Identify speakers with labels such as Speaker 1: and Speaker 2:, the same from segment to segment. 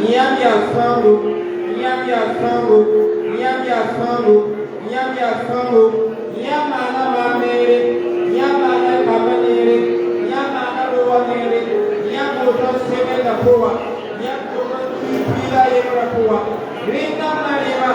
Speaker 1: Yami asango, Yami asango, Yami asango, Yami asango, Yamana mamere, Yamana kabanere, Yamana rowanere, Yamoto sebe da poa, Yamoto pila yebra poa. Rinda marima,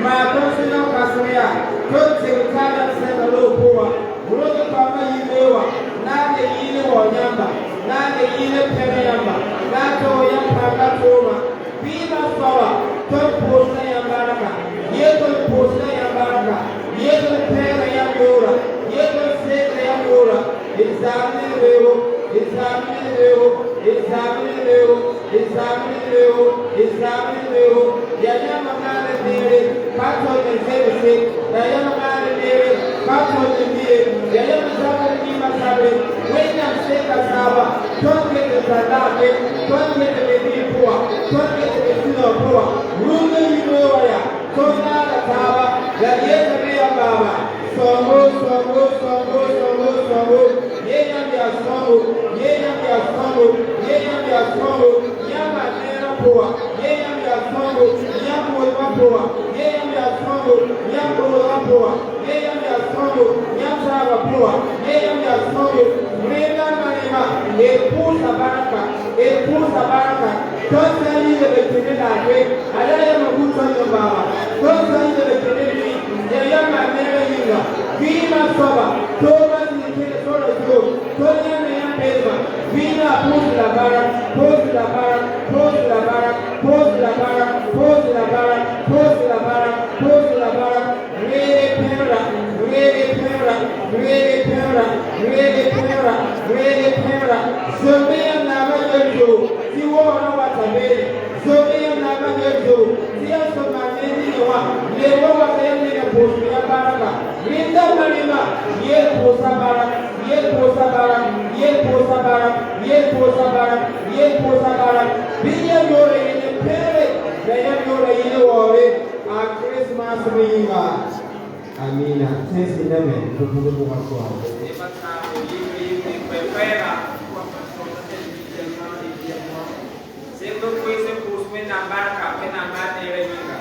Speaker 1: matosino kasuya, tote ukada sebe lo poa. Urodo kama yimewa, nade yile wanyamba, nade yile pere yamba, nato yamba katoma. Bima sawa, ton posna yambaraka, yeton posna yambaraka, yeton pere yambora, yeton sebe yambora. Examine lewo, examine lewo, examine lewo, examine lewo, examine lewo. Yanyama mare dere, kato ne zebese, yanyama mare dere, kato ne bie, yanyama sabe bima sabe. Wenya seka saba, tonge de sadabe, tonge de bebi poa, tonge de besino poa. Rume yumewa ya, tonga la saba, yanyama bia baba. Songo, songo, songo, songo, songo. Yenya bia songo, yenya bia songo, yenya bia songo. Yama nera poa, yenya bia songo, yama olma poa, yenya bia songo, yama olma poa, yenya bia songo, yama saba poa, yenya bia songo. Rena marema, epusa baraka, tosa yile bekene lakwe, alaya mabuta nyombawa, tosa yile bekene ni, yama nera yinga, vina soba, toba zikene sora jo, tonya meya pezma, vina pusi la bara, pusi la bara, pusi la bara, pusi la bara, pusi la bara, pusi la bara, pusi la bara, rege pera, rege pera, rege pera, rege pera, rege pera, zomia nama yejo, siwo na watabele, zomia nama yejo, siya somameni wa, lewa wakayani na pusi ya baraka, rinda marima, ye posa bara, ye posa bara, ye posa bara, ye posa bara, ye posa bara, biya yore yene pere, biya yore yene wore, a Christmas ringa. Amina. Sensi neme, kupungu kwa kwa. Ema tamu, yimi, kwepera, kwa pasona, sendo kwese kusme na baraka, pena mate reminga.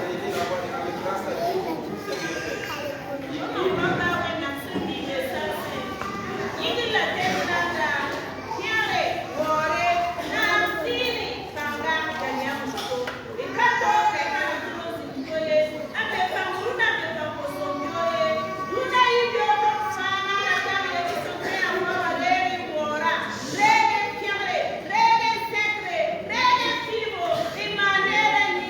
Speaker 2: Rege fibo, in manera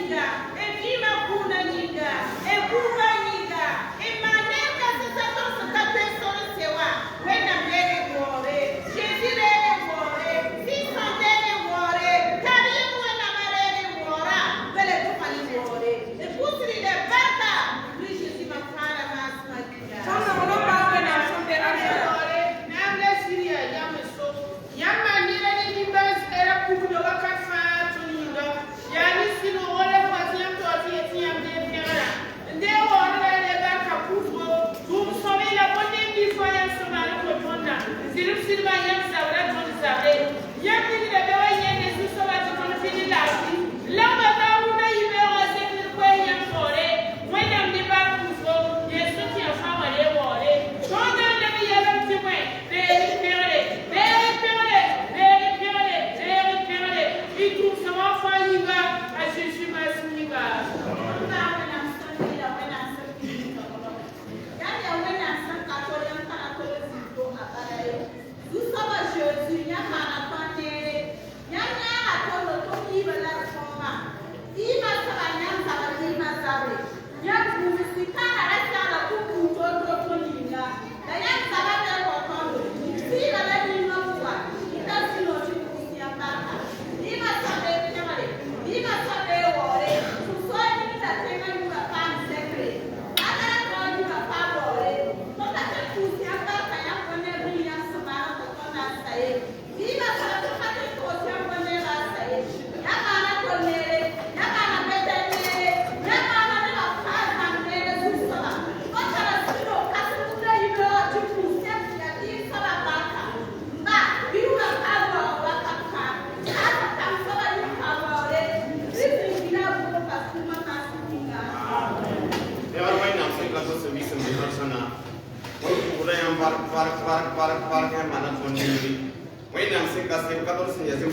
Speaker 2: park mana sonni wai nam se ka se ka to se ya se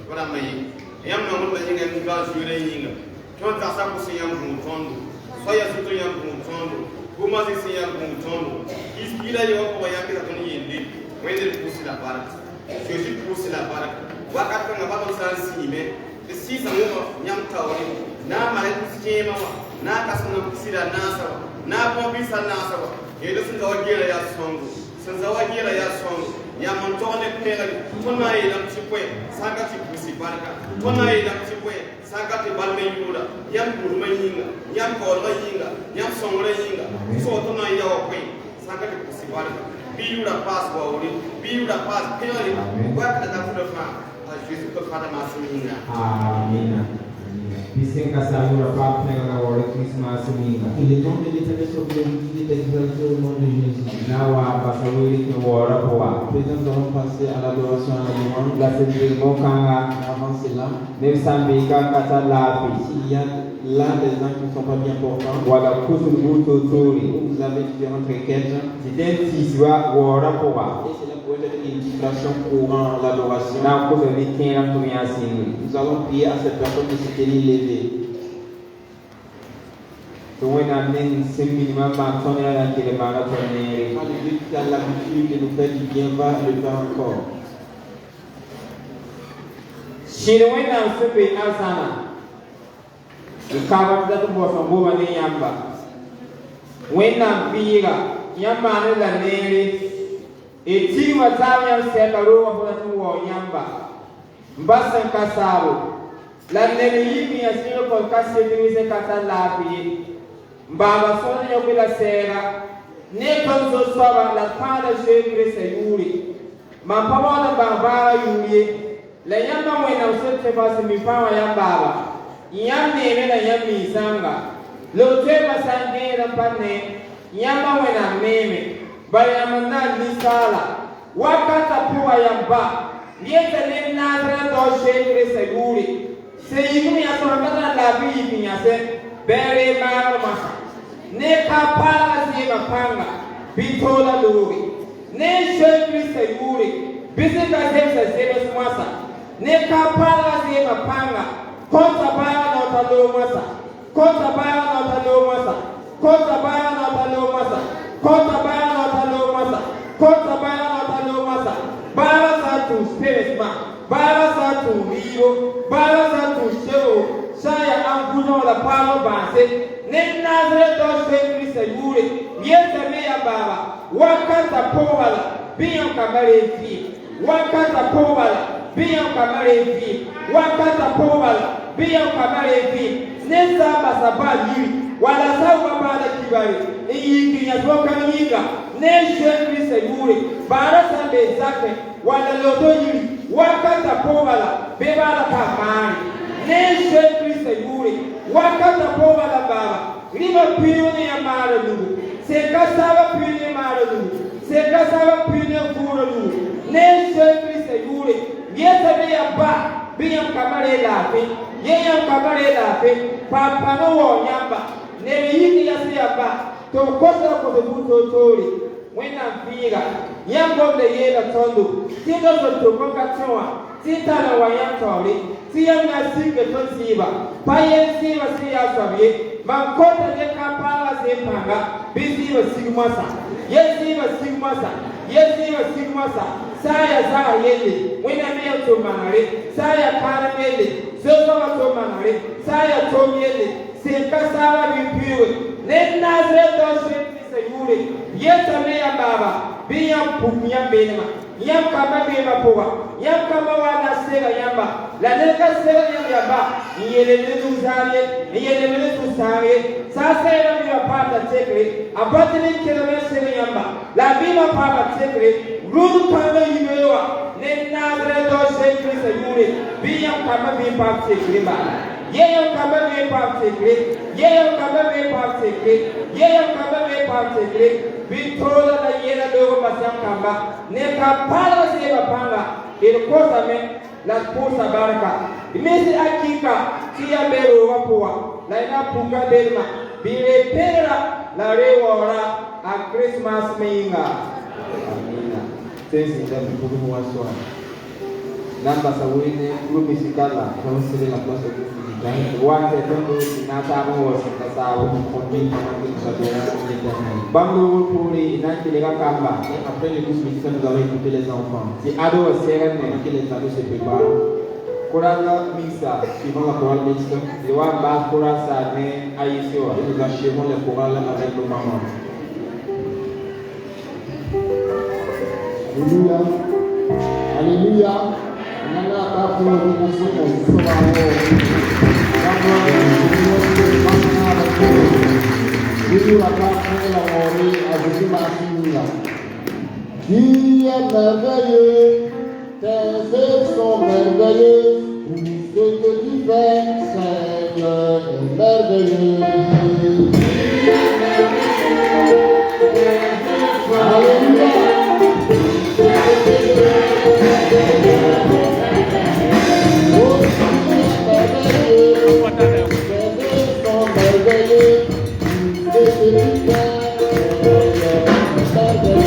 Speaker 2: para mai yam na mun da yin ga jure yin to ta sa ku se yam mu tondo so ya su to yam mu tondo kuma se yam mu tondo ila yo ko ya ka to yin di wai de pusi la park je suis pusi la park wa ka ka ba to san si me si sa mo nyam tawri na mare si ma na ka sun sira na sa na ko bi san na sa e da sun ga wajira ya songo sun za wajira ya songo ya man to ne pela tona yi lam ci poe sanga ci pusi barka tona yi lam ci poe sanga ti balme yura yam buru ma yinga yam ko ma yinga yam songre yinga so tona yi ya poe sanga ti pusi barka bi yura pas wa ori bi yura pas pela wa ka da fu da fa a Jesus ko fa da masinga
Speaker 1: amina. Bising kasama pa pega agora Christmas minga.
Speaker 3: Il est temps de l'éternel sobre l'unité d'exalter au nom de Jésus.
Speaker 1: Nawa basawiri ke wora poa.
Speaker 3: Présent, nous allons passer à l'adoration à la louange.
Speaker 1: La sendiri mokanga
Speaker 3: Avant cela,
Speaker 1: ne sambika kata lapi.
Speaker 3: s'il y a là des gens qui ne sont pas bien portants,
Speaker 1: Wala kusubuto tori.
Speaker 3: vous avez différentes requêtes.
Speaker 1: Sidenti siwa wora poa.
Speaker 3: Et cela pourrait être une illustration pour l'adoration.
Speaker 1: Na kusali kena tumia singi.
Speaker 3: Nous allons prier à cette personne de se tenir levée.
Speaker 1: So when I'm in semi mama tonya ya kile mara tonere.
Speaker 3: Quand le Dieu qui a l'habitude de nous faire du bien va le faire encore.
Speaker 1: Shire when I'm sipping asana. Ikaba zatu bosa boba ni yamba. When I'm biga yamba ne la nere. Eti watamu ya seka rowa kwa tu wo yamba. Mbasa kasaro. La nere yipi ya sino kwa kasi yetumise kata lapi. Mbaba sona yoke la sera. Ne konso soba la pana shekre se yuri. Mampaba na bambara yuri. La yamba wena usete basi mipawa yambaba. Yam neme na yam misanga. Lote basande na pane. Yamba wena meme. Bayamanda nisala. Wakata puwa yamba. Nieta ne nazara do shekre se yuri. Se yimi ya sorakata labi yimi ya se. Bere maro masa. Ne kapala si mapanga. Bitola luri. Ne shekre se yuri. Bisika se sebe smasa. Ne kapala si mapanga. Kota baya na talo masa. Kota baya na talo masa. Kota baya na talo masa. Kota baya na talo masa. Kota baya na talo masa. Bara sa tu spirit ma. Bara sa tu rio. Bara sa tu sheo. Saya ambuno la palo base. Ne nazare do shekri se yure. Yete me ya baba. Wakata powala. Biyon kamare fi. Wakata powala. Biyon kamare fi. Wakata powala. Biyon kamare fi. Ne saba saba yiri. Wala sawa bada kibari. Iyi kinyatwa kanyinga. Ne shekri se yure. Bara sambe zake. Wala lodo yiri. Wakata powala. Bebala kamari. Ne shekri se yure. Wakata powala baba. Lima piyoni ya mara lugu. Seka saba piyoni ya mara lugu. Seka saba piyoni ya kura lugu. Ne shekri se yure. Yeta me ya ba. Biyam kamare lafi. Yeyam kamare lafi. Papa no wo nyamba. Ne yini ya se ya ba. To kosa ko buto tori. Wena figa. Yambo le yela tondo. Tindo so to konka twa. Tita na wayam tori. Tiyam na singe to siba. Paye siba siya sabi. Mankota ne kapala se panga. Bisi wa sigmasa. Yesi wa sigmasa. Yesi wa sigmasa. Saya za yele. Wena me to manare. Saya kara mele. Zoso wa to manare. Saya to yele. Seka sawa bipiwe. Ne nazre do se yure. Yeta me ya baba. Biyam pumya benema. Yam kama bema poa. Yam kama wana sega yamba. La neka sega yamba. Yele letu zare. Yele letu zare. Sasa ina biwa pata tekre. Abatini keleme sega yamba. La bima pata tekre. Rudu kama yimewa. Ne nazre do se yure. Biyam kama bima tekre ba. Yeyam kama bima tekre. Yeyam kama bima tekre. Yeyam kama bima tekre. Bitola na yela dogo masam kamba. Neka pala se mapanga. Ilikosa me la posa baraka. Imesi akika tia bero wapoa. La ina puka delma. Bile pera la rewara a Christmas minga.
Speaker 3: Amina. Sisi ndio mkuu wa swala. Namba sawine groupe musical là, c'est la place du musical. One c'est un peu nata mo c'est ça on continue pendant que nous adorons l'Éternel. Bango pour les nanti les kamba et après le groupe musical nous allons écouter les enfants. Si ado serene que les ados se préparent. Koranga misa suivant la chorale mixte. Et wa ba chorale ça né aïsio. Nous achevons les chorales avec nos mamans.
Speaker 4: Alléluia. Alléluia. Nana kapu ni kusumo kusumo kama Dieu a fait la mort à Jésus Marie. Dieu est merveilleux, tes œuvres sont merveilleuses, ce que tu fais, Seigneur, est merveilleux. Alléluia.
Speaker 5: Thank you.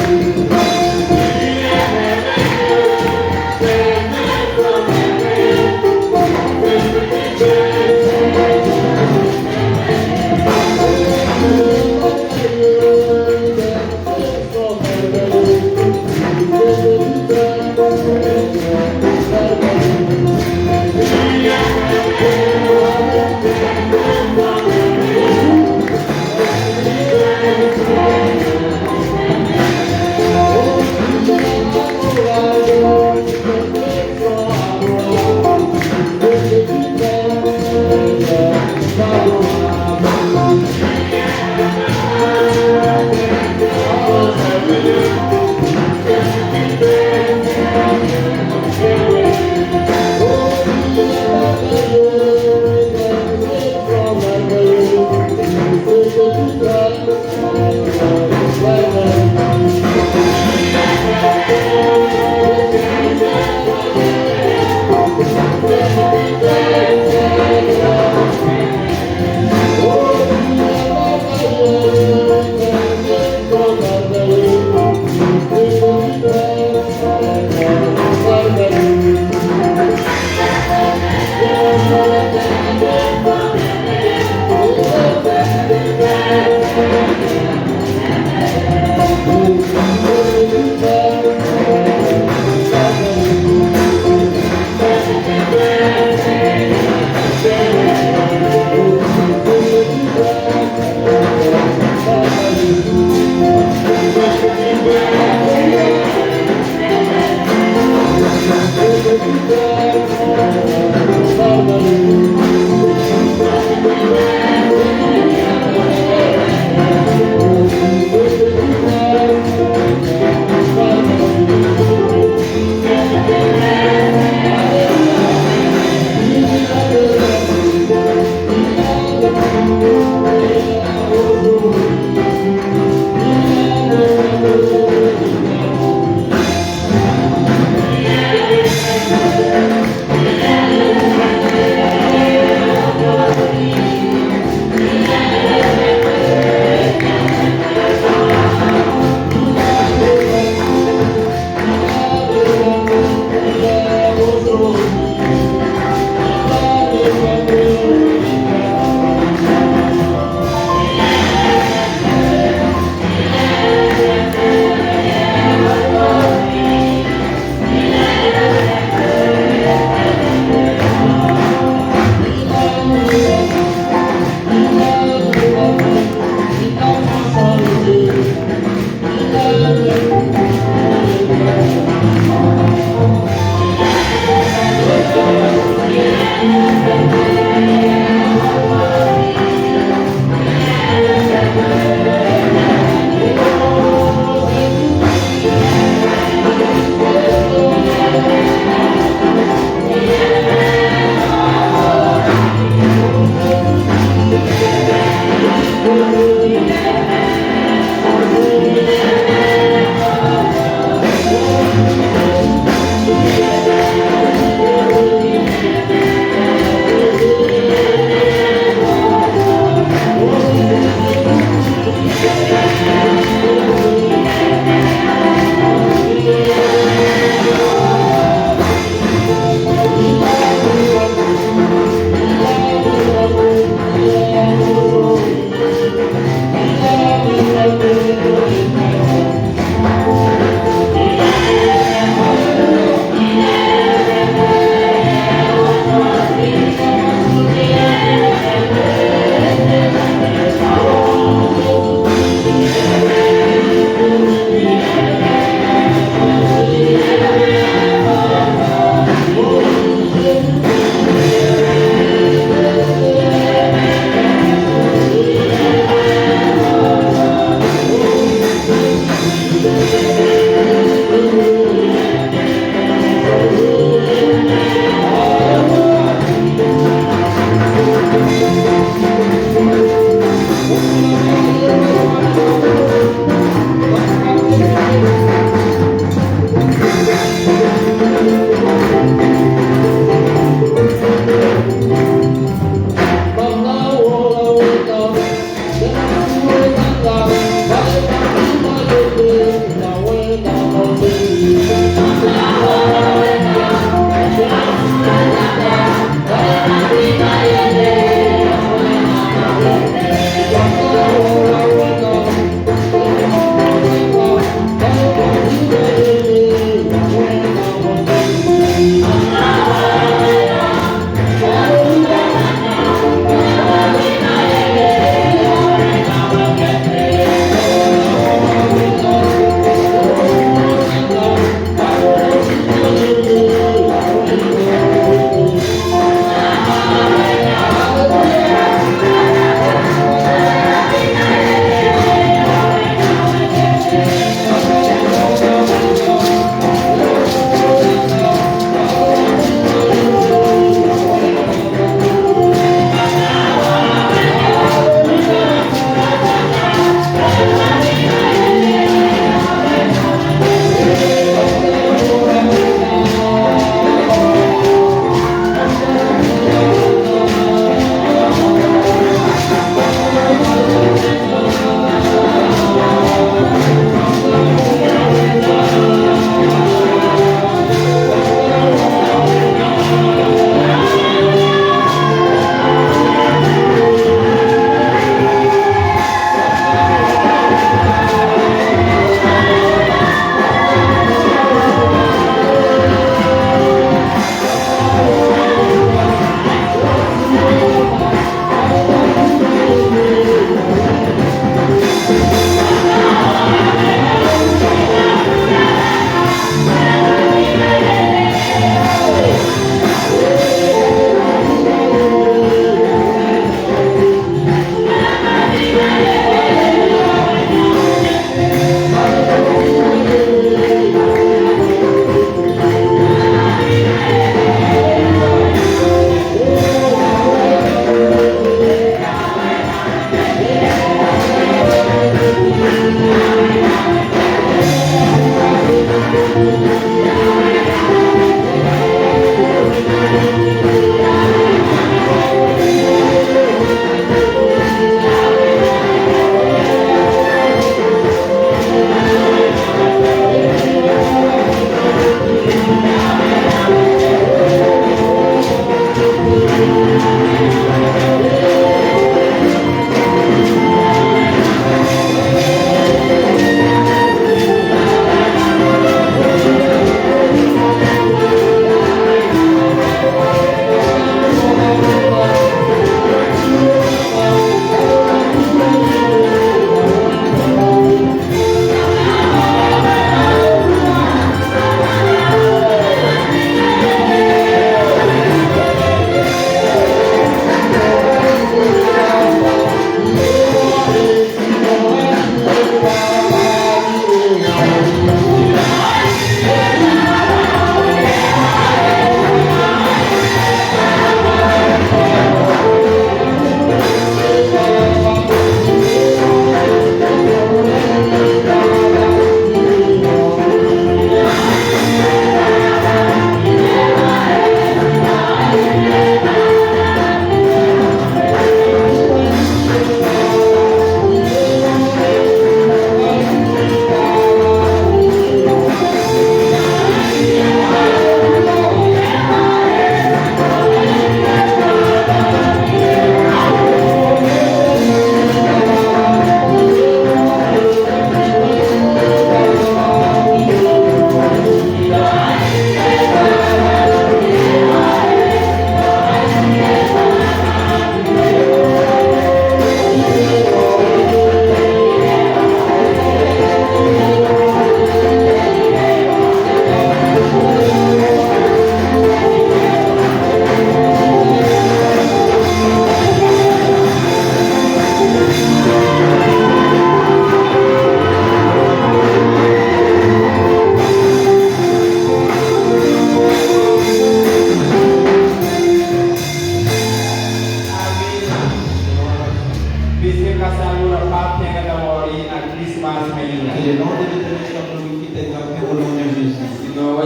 Speaker 3: le nom de l'Éternel soit glorifié et exalté au nom de Jésus. À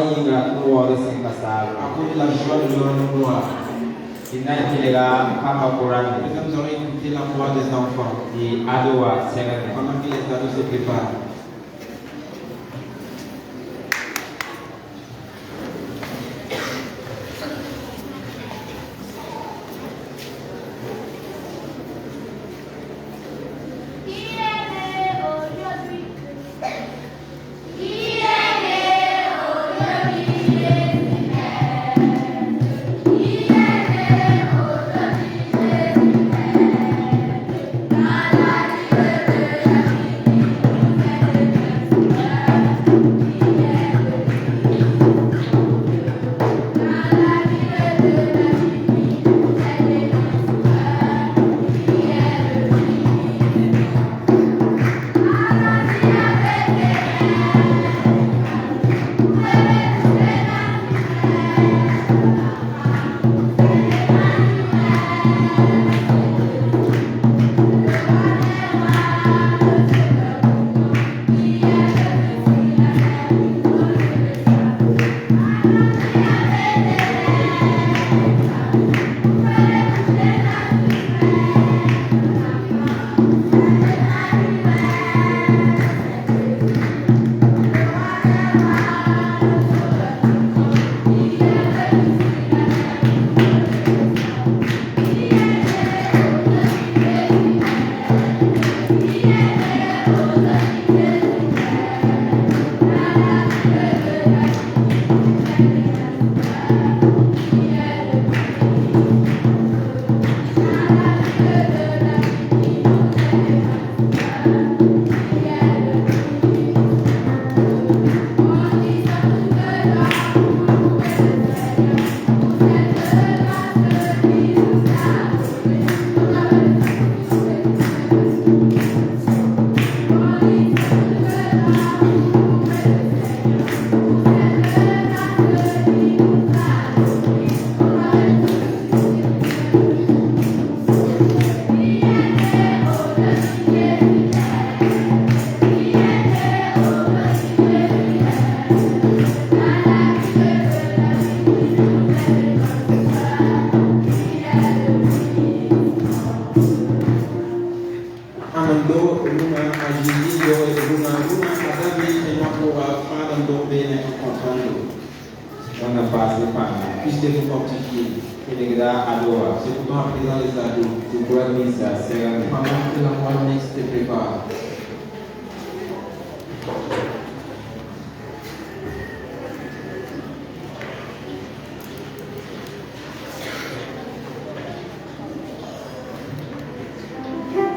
Speaker 3: cause de la joie de leur gloire. Nous aurons écouté la voix des enfants pendant que les ados se préparent. Puisse vous fortifier. C'est pourtant à présent les ados. Pendant que la moelle mixte se prépare.
Speaker 5: Jésus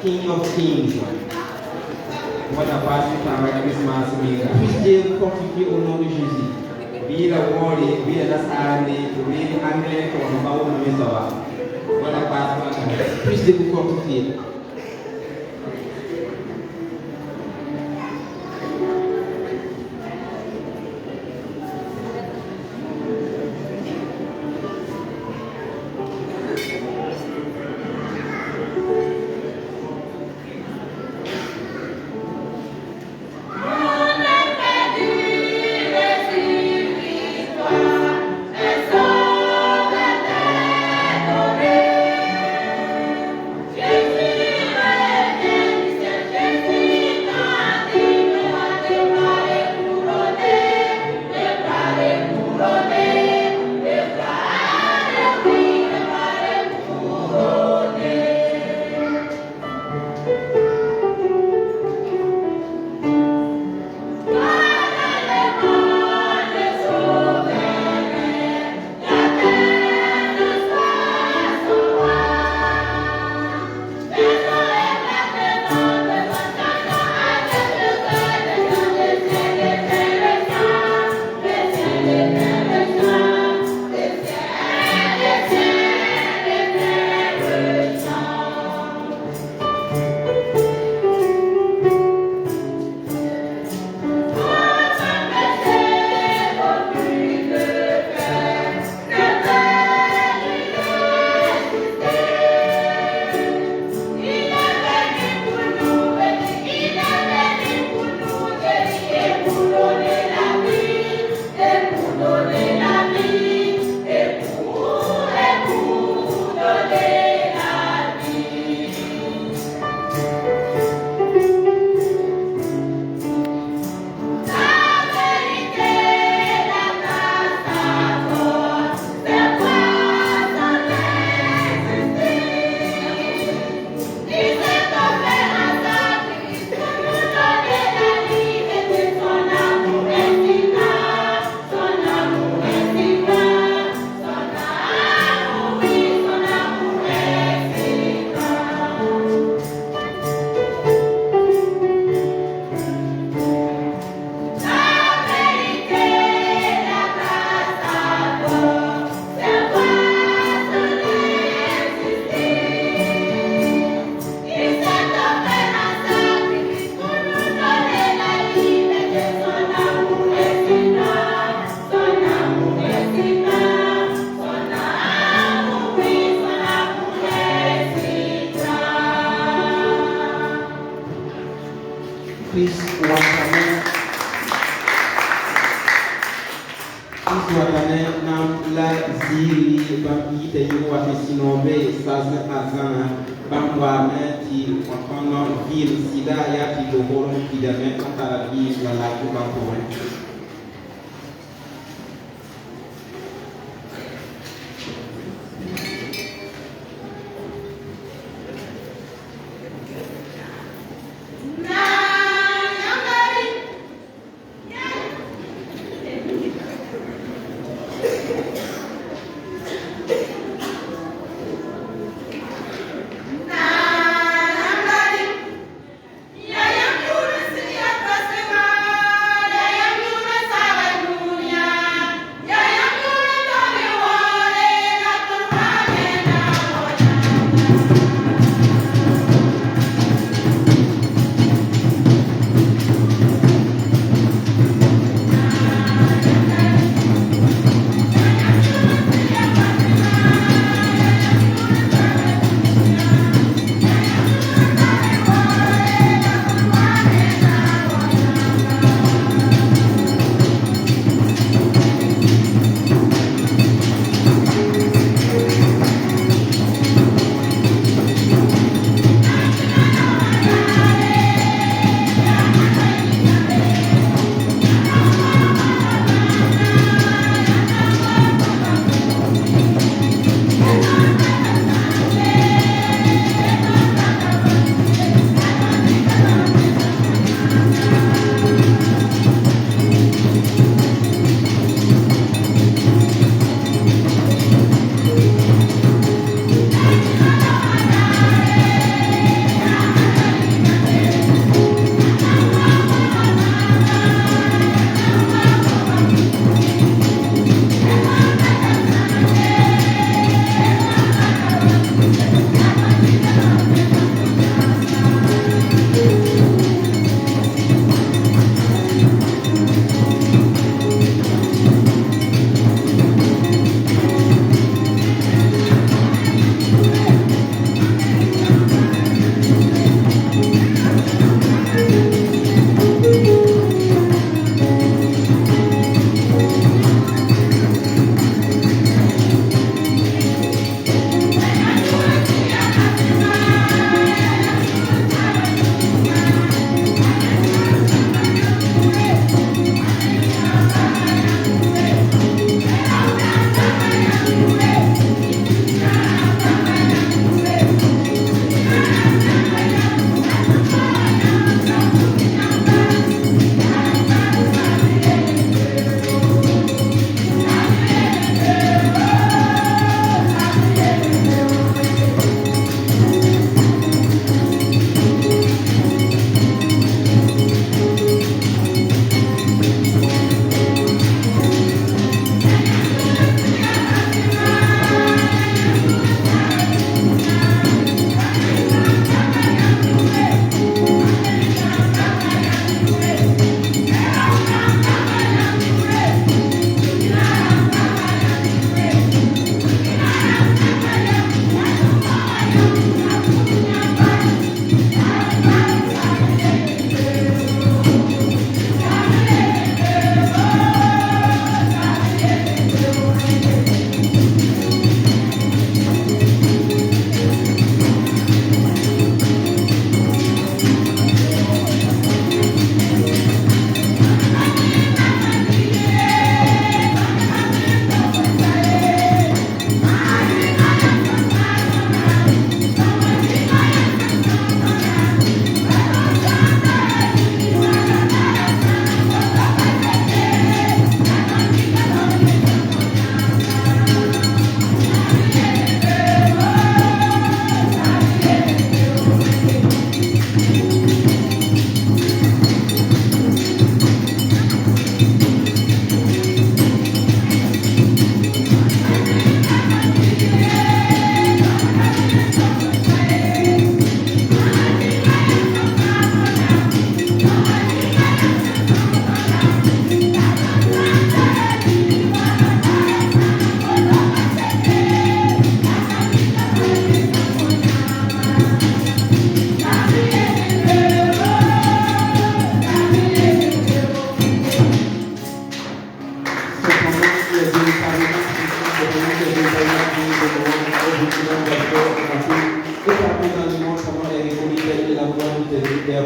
Speaker 1: King of Kings. Voilà, passe par la Christmas. Puisse Dieu vous fortifier au nom de Jésus. Vive la gloire, vive la salle, vive l'anglais, comme on va vous nommer ça va. Voilà, passe par la puisse Dieu vous fortifier.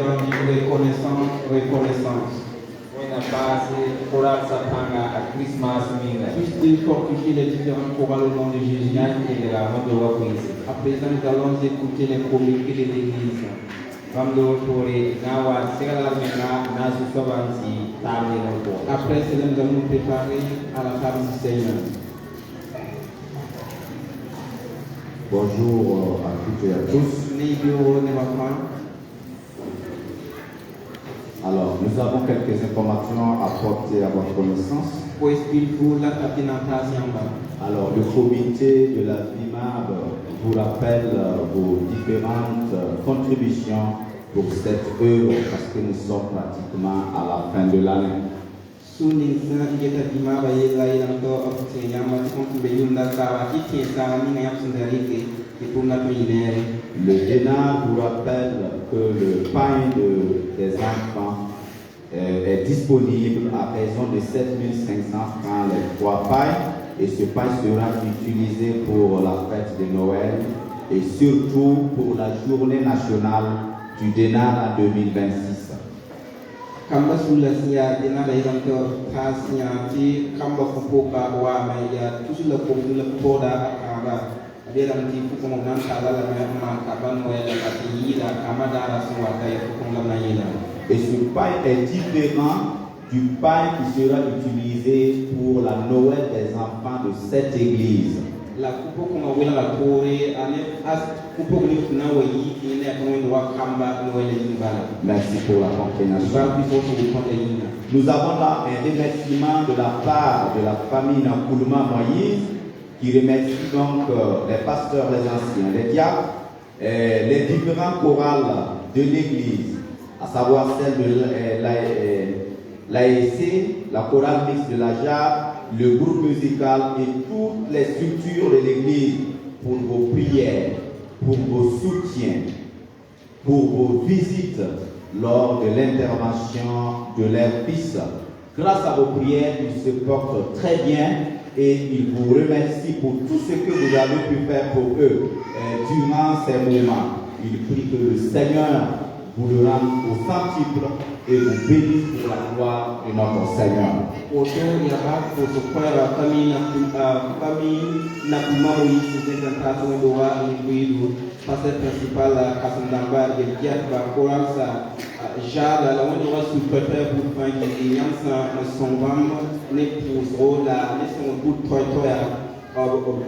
Speaker 3: on dit reconnaissance. On a passé pour la sapanga à Christmas minga.
Speaker 1: Puisse-t-il fortifier les différents chorales au nom de Jésus.
Speaker 3: Et la mode de Wakwisi.
Speaker 1: À présent, nous allons écouter les communiqués de l'Église.
Speaker 3: Vamos Tori, Nawa, Segala Mena, Nasu Sobansi, Tami Noto.
Speaker 1: Après cela, nous allons nous préparer à la table du Seigneur.
Speaker 4: Bonjour à toutes et à tous. Alors, nous avons quelques informations à porter à votre connaissance. Alors, le comité de la FIMAB vous rappelle vos différentes contributions pour cette œuvre parce que nous sommes pratiquement à la fin de l'année. Le DENA vous rappelle que le pain des enfants est disponible à raison de 7500 francs les 3 pains et ce pain sera utilisé pour la fête de Noël et surtout pour la journée nationale du DENA en 2026.
Speaker 1: Kamba sula siya dinada ilang to khasnya ti kamba kupoka wa maya tusula kumula poda akaba adelang ti kumo nan sala la ma kaban wa la katila kamada raswa tay kumo la yela.
Speaker 4: Et ce pain est différent du pain qui sera utilisé pour la Noël des enfants de cette église.
Speaker 1: La kupo kuma wela la tore ane as kupo ni kuna wayi ine akono wa kamba no wele ngala.
Speaker 4: Merci pour la compréhension. Nous avons là un remerciement de la part de la famille Nakoulma Moïse qui remercie donc les pasteurs, les anciens, les diacres, les différents chorales de l'église, à savoir celle de l'AEC, la chorale mixte de la JAR, le groupe musical et toutes les structures de l'église pour vos prières, pour vos soutiens, pour vos visites lors de l'intervention de leurs fils. Grâce à vos prières, ils se portent très bien et ils vous remercient pour tout ce que vous avez pu faire pour eux durant ces moments. Ils prient que le Seigneur vous le rende au centuple et vous bénisse pour la gloire de notre Seigneur.
Speaker 1: Pasteur principal Kasandamba de Diakba Koransa Jada la wani wasu prepare pour faire une alliance son vam ne pour la ne son good toy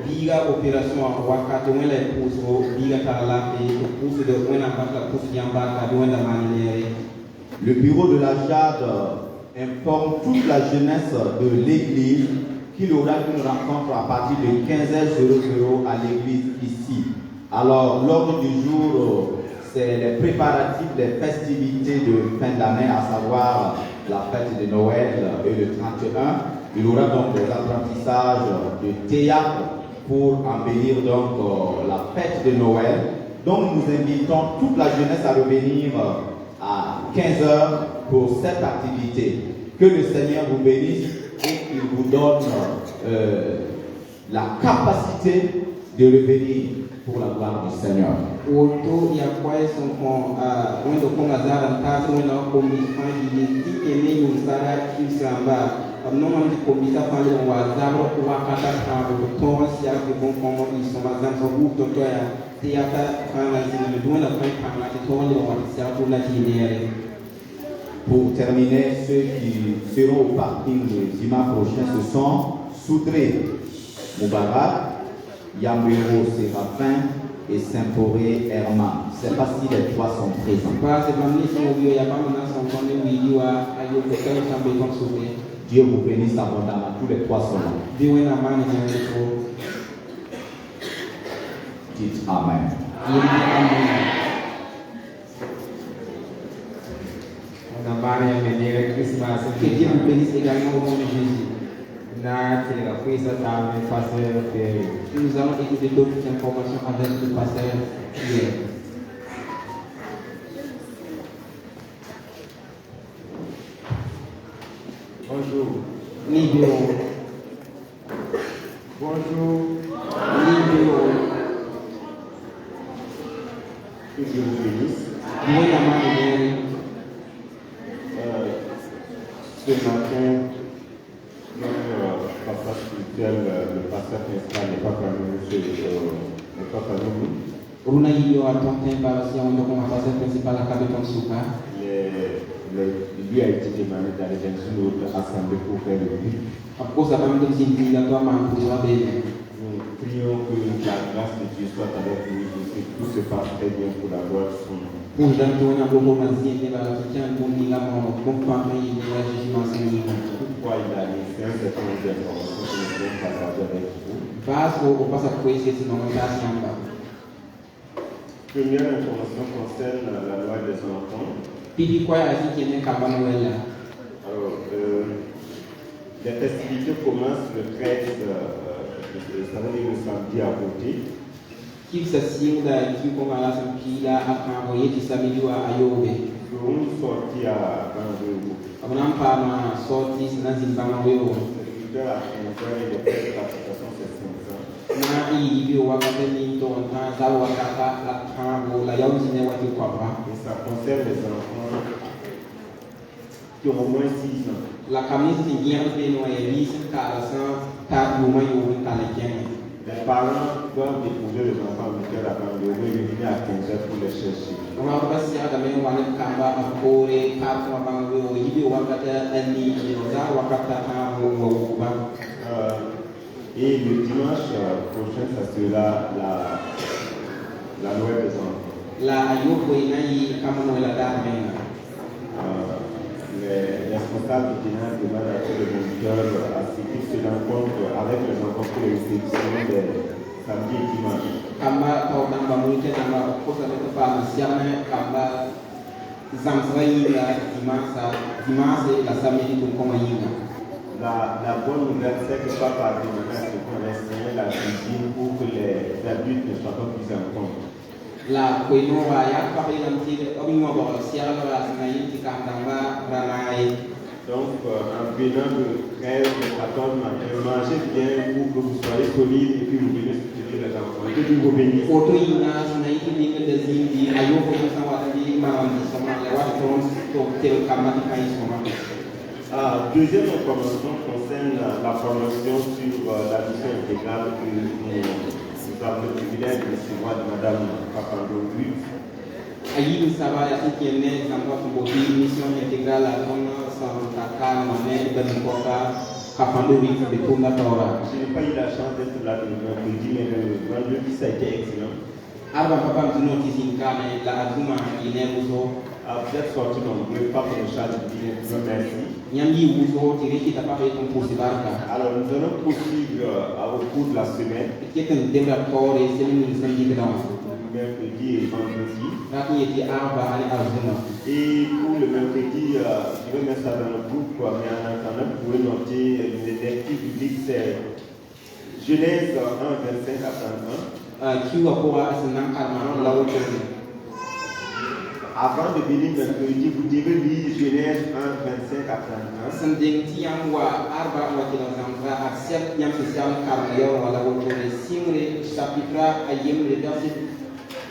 Speaker 1: biga opération wakati wele pour biga kala et pour de wena bakla pour yamba ka wena manere.
Speaker 4: Le bureau de la JAD informe toute la jeunesse de l'église qu'il y aura une rencontre à partir de 15h00 à l'église ici. Alors, l'ordre du jour, c'est les préparatifs des festivités de fin d'année, à savoir la fête de Noël et le 31. Il y aura donc des apprentissages de théâtre pour embellir donc la fête de Noël. Donc, nous invitons toute la jeunesse à revenir à 15h pour cette activité. Que le Seigneur vous bénisse et qu'il vous donne la capacité de revenir pour la gloire du Seigneur. Pour terminer, ceux qui seront au parking le dimanche prochain, ce sont Soudré Moubarak, Yambero Séraphin et Saint-Poré Herman. Je ne sais pas si les trois sont présents. Dieu vous bénisse abondamment. Tous les trois sont là. Dites Amen.
Speaker 1: Que Dieu vous bénisse également au nom de Jésus. Nous allons écouter d'autres informations avec le pasteur Pierre.
Speaker 3: Bonjour.
Speaker 1: Libéo.
Speaker 3: Bonjour.
Speaker 1: Libéo.
Speaker 3: Que Dieu vous bénisse.
Speaker 1: Dieu la main
Speaker 5: ce matin, pasteur spirituel, le pasteur principal n'est pas parmi nous.
Speaker 3: Runa hiyo atonte basi ya ndo kama pastor principal akabeton suka.
Speaker 5: Lui a été demandé d'aller dans une autre assemblée pour faire le culte.
Speaker 3: Apkosa kama ndo zinzi la toa mangu wa bene.
Speaker 5: Nous prions que la grâce de Dieu soit avec nous et que tout se passe très bien pour la gloire de son nom.
Speaker 3: Pour j'entends un beaucoup mazien de la tient pour ni la mort pour pas payer de la jugement sans.
Speaker 5: Pourquoi il a laissé un certain nombre d'informations que nous devons partager avec vous.
Speaker 3: Passe au passe à quoi c'est sinon on passe en bas.
Speaker 5: Première information concerne la loi des enfants.
Speaker 3: Pili quoi a dit qu'il y a un cabanon.
Speaker 5: Alors, les festivités commencent le 13, ça veut dire le samedi à côté.
Speaker 3: Qu'il s'assied là, qui comme à la samedi là, à envoyer du samedi à Ayobe.
Speaker 5: Nous serons sortis à Bango.
Speaker 3: On n'a pas ma sortie, c'est dans une banque.
Speaker 5: Le leader a fait des participations, c'est 500.
Speaker 3: Na hii wakati ni tonta za wakata la tango la yauzine watu kwa ba.
Speaker 5: Et ça concerne les enfants qui ont au moins 6 ans.
Speaker 3: La camisa de guerra de no elis cara san ta duma yo ta le kenya.
Speaker 5: Les parents doivent déposer les enfants au ministère à Bango et venir à 15h pour les chercher.
Speaker 3: On va passer à la même wale kamba akore ka kwa bango yibi wakata ani za wakata ta wo ba.
Speaker 5: Et le dimanche prochain, ça sera la loi des enfants.
Speaker 3: La ayoko inai kama no la da menga.
Speaker 5: Les responsables du terrain demandent à tous les moniteurs à ce qu'ils se rencontrent avec les enfants pour les réceptions des samedis et dimanches.
Speaker 3: Kamba tau namba mulke namba kosa le pa masiana kamba zamsrai la dimanche la samedi pour koma yinga.
Speaker 5: La bonne nouvelle, c'est que papa a demandé à ce qu'on enseigne la cuisine pour que les adultes ne soient pas pris en compte.
Speaker 3: La Koinova ya parlé d'un petit homme mort, si alors la semaine qui kandanga ranaï.
Speaker 5: Donc, en venant de 13 ou 14 matin, mangez bien pour que vous soyez solide et puis vous venez soutenir les enfants. Que Dieu vous bénisse.
Speaker 3: Auto ina semaine qui vient de Zindi, ayoko de Sawadi, Marandi, Soma, la Washington, tel Kamati Kaisoma.
Speaker 5: Deuxième information concerne la formation sur la mission intégrale que nous avons le privilège de recevoir de Mme Papando.
Speaker 3: Aïe, nous savons qu'il y a une mission intégrale à Santaka, Manet, Benukoka, Papando, de Puma Tora.
Speaker 5: Je n'ai pas eu la chance d'être là le mercredi, mais le vendredi ça a été excellent.
Speaker 3: Arba Papa Mzunokizika, la Aduma, Inebuzo.
Speaker 5: Vous êtes sortis nombreux, pas pour le chat de dîner, merci.
Speaker 3: Nyambi Wuzo, Tiriki, t'as pas fait ton pouce barca.
Speaker 5: Alors, nous allons poursuivre au cours de la semaine.
Speaker 3: Qui est un débatteur et c'est une samedi grand.
Speaker 5: Mercredi et vendredi.
Speaker 3: Raki était Arba à Azuma.
Speaker 5: Et pour le mercredi, je vais mettre ça dans le groupe, mais en attendant, vous pouvez noter les lectures bibliques, c'est Genèse 1, 25 à 31.
Speaker 3: Qui va pouvoir se n'encadrer là où
Speaker 5: Avant de venir mercredi, vous devez lire Genèse 1, 25 à 31.
Speaker 3: Sending tiang wa arba wa kila zambra accept yang sesiam karyo wala wotore simre chapitre ayem le verset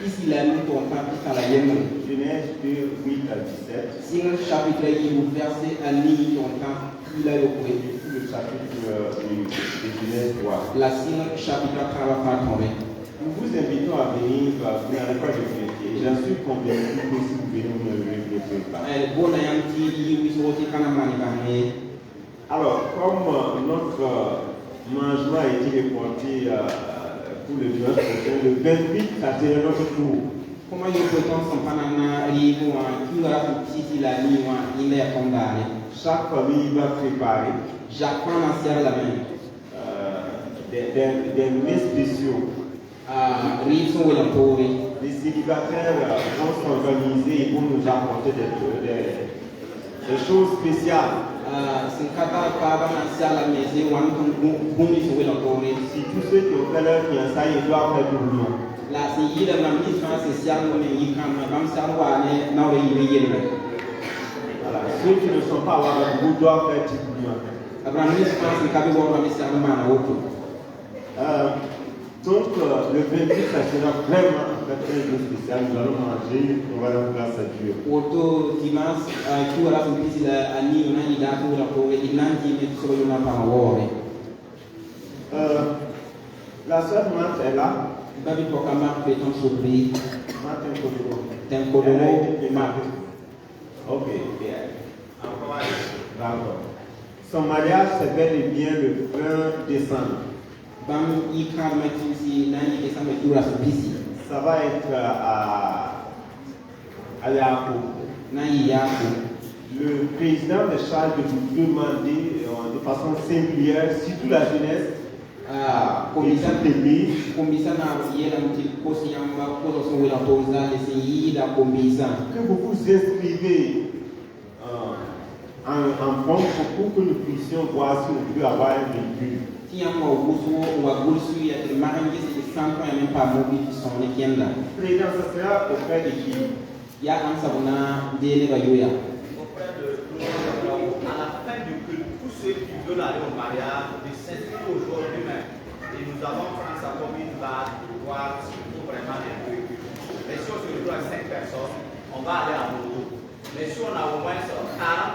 Speaker 3: ici là nous ton temps qui la yem.
Speaker 5: Genèse 2, 8 à 17.
Speaker 3: Simre chapitre yi verset ani ton temps il a yo
Speaker 5: Le chapitre de Genèse 3.
Speaker 3: La simre chapitre 3 va tomber.
Speaker 5: Nous vous invitons à venir, vous n'allez pas regretter. J'en suis convaincu que si vous venez, vous ne regretterez pas. Alors, comme notre mangement a été reporté pour le dimanche prochain, le 28, ça sera notre tour.
Speaker 3: Comment il peut s'en
Speaker 5: Chaque famille va préparer des mets spéciaux. Les célibataires vont s'organiser et vont nous apporter des choses spéciales. Si tous ceux qui ont fait leur fiançailles, ils doivent faire doublement. Voilà. Ceux qui ne sont pas à Ouagadougou doivent faire doublement. Donc, le 28, ça sera vraiment fait un jour spécial, nous allons manger, on va rendre grâce à Dieu.
Speaker 3: Auto dimas tu ora su pisi la ani una ni da tu la ko e nanti ne so yo na pa wore.
Speaker 5: La sœur Marthe est là.
Speaker 3: Babi ko kama pe ton sobri
Speaker 5: Marthe Kodoro.
Speaker 3: tempo
Speaker 5: Elle a
Speaker 3: do
Speaker 5: été
Speaker 3: ma.
Speaker 5: Ok, bien. D'accord. Son mariage c'est bel et bien le 20 décembre.
Speaker 3: Bam i kar ma tinsi nani décembre tu ora su pisi.
Speaker 5: Ça va être à Yakou.
Speaker 3: Na i ya ko
Speaker 5: Le président me charge de vous demander de façon singulière, surtout la jeunesse,
Speaker 3: komisa
Speaker 5: toute l'église,
Speaker 3: komisa na yela mti kosi yamba ko so wela to za le si da komisa.
Speaker 5: que vous vous inscrivez en banque pour que nous puissions voir si on peut avoir un véhicule.
Speaker 3: Ti yamba ugusu wa gulsu ya de marangi se santo ya même pas mobi qui sont les kienda.
Speaker 5: Président, ça sera auprès de qui?
Speaker 3: Ya amsa bona dele ba yoya.
Speaker 2: Auprès de à la fin du culte, tous ceux qui veulent aller au mariage, de s'inscrire aujourd'hui même. Et nous avons pris ça comme une base pour voir si nous vraiment les véhicules. Mais si on se retrouve à 5 personnes, on va aller à moto. Mais si on a au moins 40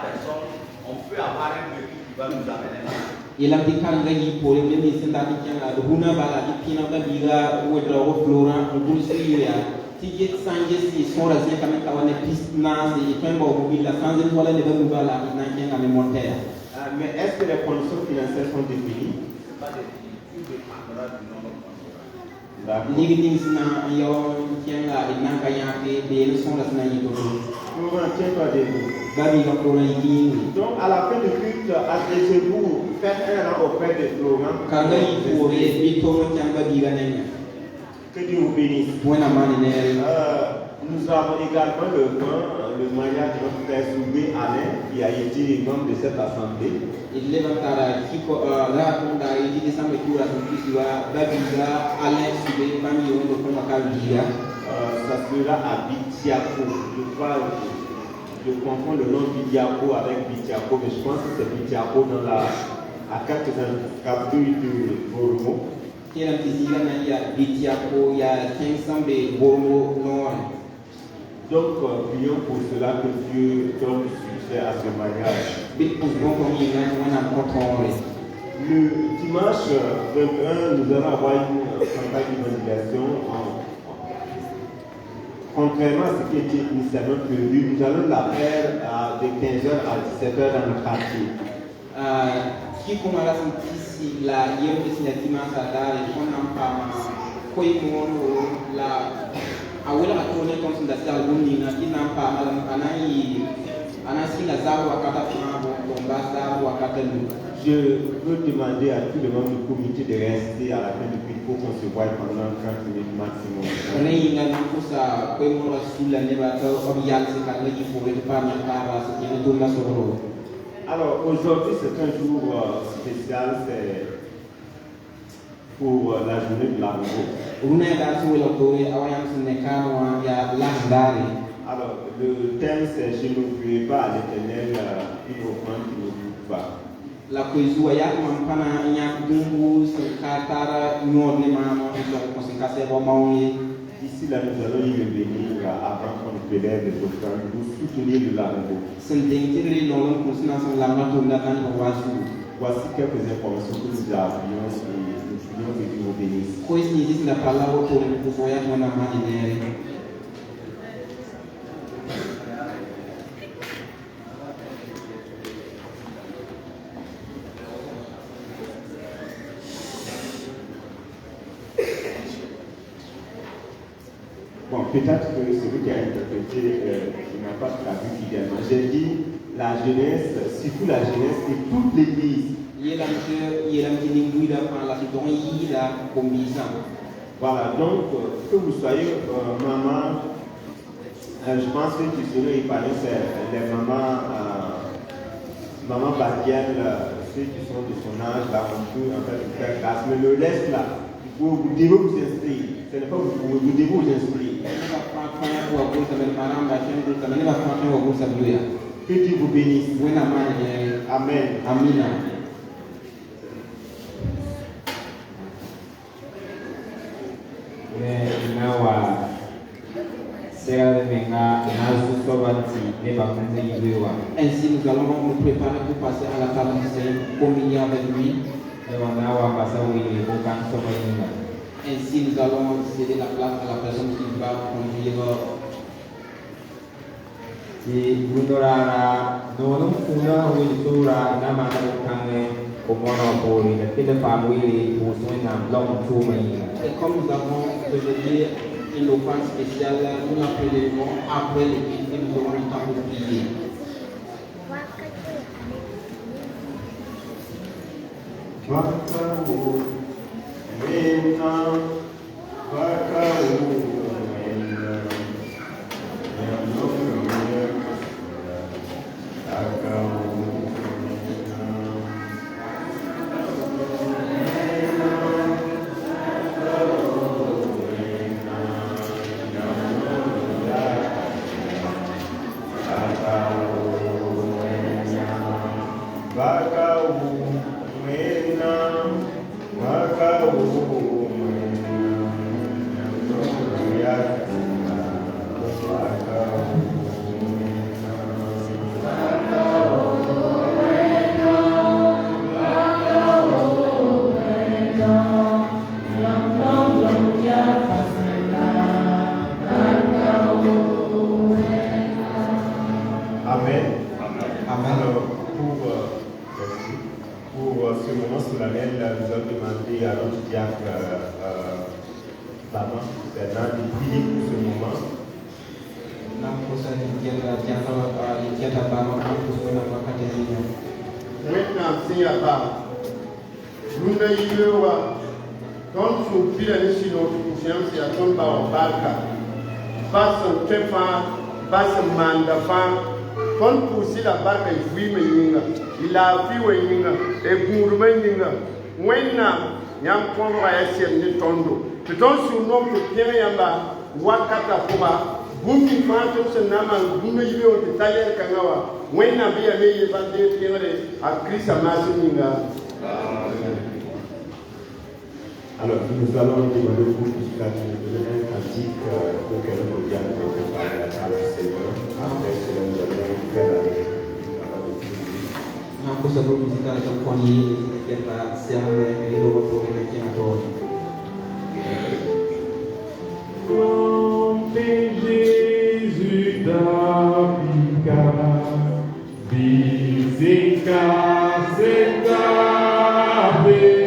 Speaker 2: personnes, on peut avoir un véhicule qui va nous amener là.
Speaker 3: Yelam di kan lagi pole me mi senda di kan ada huna bala di pina da biga wodra wo flora gulsu yoya. Tiget sanje si sora zia kama kawane pisna si tembo mobile sanze wala ne babu bala na kenga me monter.
Speaker 5: Mais est-ce que les conditions financières sont définies?
Speaker 2: Pas de tout dépendra du nombre de conjoints.
Speaker 5: D'accord.
Speaker 3: Ligi ding sina yo kenga ina kaya pe de sora sina yito.
Speaker 5: Florent, tiens-toi debout.
Speaker 3: Babi ga flora yiki.
Speaker 5: Donc, à la fin du culte, adressez-vous, faites un rang auprès de Florent.
Speaker 3: Kanga yi pole bi to mo tanga biga nenya.
Speaker 5: Que Dieu vous bénisse.
Speaker 3: Buena mani ne.
Speaker 5: Nous avons également le mariage de notre frère Soubé Alain, qui a été membre de cette assemblée.
Speaker 3: Il levantara kiko la kunda yi di sambe kura so kisiwa babi ga ale sube bami yo ndo ko makabiga.
Speaker 5: Ça sera à Bitiako. Je confonds le nom Bitiako avec Bitiako, mais je pense que c'est Bitiako à quelques captures de Boromo.
Speaker 3: Kila mtiziga na ya Bitiako ya 500 be Bormo non.
Speaker 5: Donc, prions pour cela que Dieu donne succès à ce mariage.
Speaker 3: Bit pour bon comme il a un contrôle.
Speaker 5: Le dimanche 21, nous allons avoir une campagne d'évangélisation. Contrairement à ce qui était initialement prévu, nous allons la faire de 15h à 17h dans le quartier.
Speaker 3: Qui comme la sentisi la yem desinatima sa dare on en pas koi mon la awela atone comme ça dans le na qui n'en pas malam anasi la zabu akata fana bomba zabu akata lu.
Speaker 5: Je veux demander à tout le monde du comité de rester à la fin du culte pour qu'on se voie pendant 30 minutes maximum.
Speaker 3: Rei na kusa koi mon rasula ne ba to obial se kan lagi pour le pas na para se qui ne tourne sur le.
Speaker 5: Alors aujourd'hui c'est un jour spécial, c'est pour la journée de l'amour. Alors le thème c'est je n'ouvrirai pas à l'éternel une offrande qui ne goûte pas.
Speaker 3: La coisa ya mampana nya dungu sekatara nyone mama so konsekase bo mawi.
Speaker 5: Ici là nous allons y revenir avant qu'on prélève les offrandes pour soutenir le l'amour.
Speaker 3: Sendingiri non kusina son la mato na kan ko wasu.
Speaker 5: Voici quelques informations que nous avions et nous prions que Dieu nous bénisse.
Speaker 3: Coisa ni diz na palavra por ele que foi a na mani nele.
Speaker 5: Bon, peut-être que celui qui a interprété n'a pas traduit fidèlement. J'ai dit la jeunesse, surtout la jeunesse et toute l'église. Voilà, donc que vous soyez maman, je pense que tu serais épargné, c'est les mamans, maman badienne, ceux qui sont de son âge, là, on peut en fait faire grâce. Mais le reste là, vous devez vous inscrire. Ce n'est pas vous devez vous inscrire. Que Dieu vous bénisse. Amen.
Speaker 3: Amina.
Speaker 1: Inawa
Speaker 3: Ainsi, nous allons nous préparer pour passer à la table du Seigneur, communier avec lui. Ainsi, nous allons céder la place à la personne qui va conduire. Et comme nous avons aujourd'hui une offrande spéciale, nous l'appellerons après l'église et nous aurons le temps pour prier.
Speaker 5: Alors, nous allons demander au groupe musical de nous donner un cantique pour que nous puissions préparer la table du Seigneur. Après cela, nous allons faire la
Speaker 6: Jésus d'Africa, visita cette ave.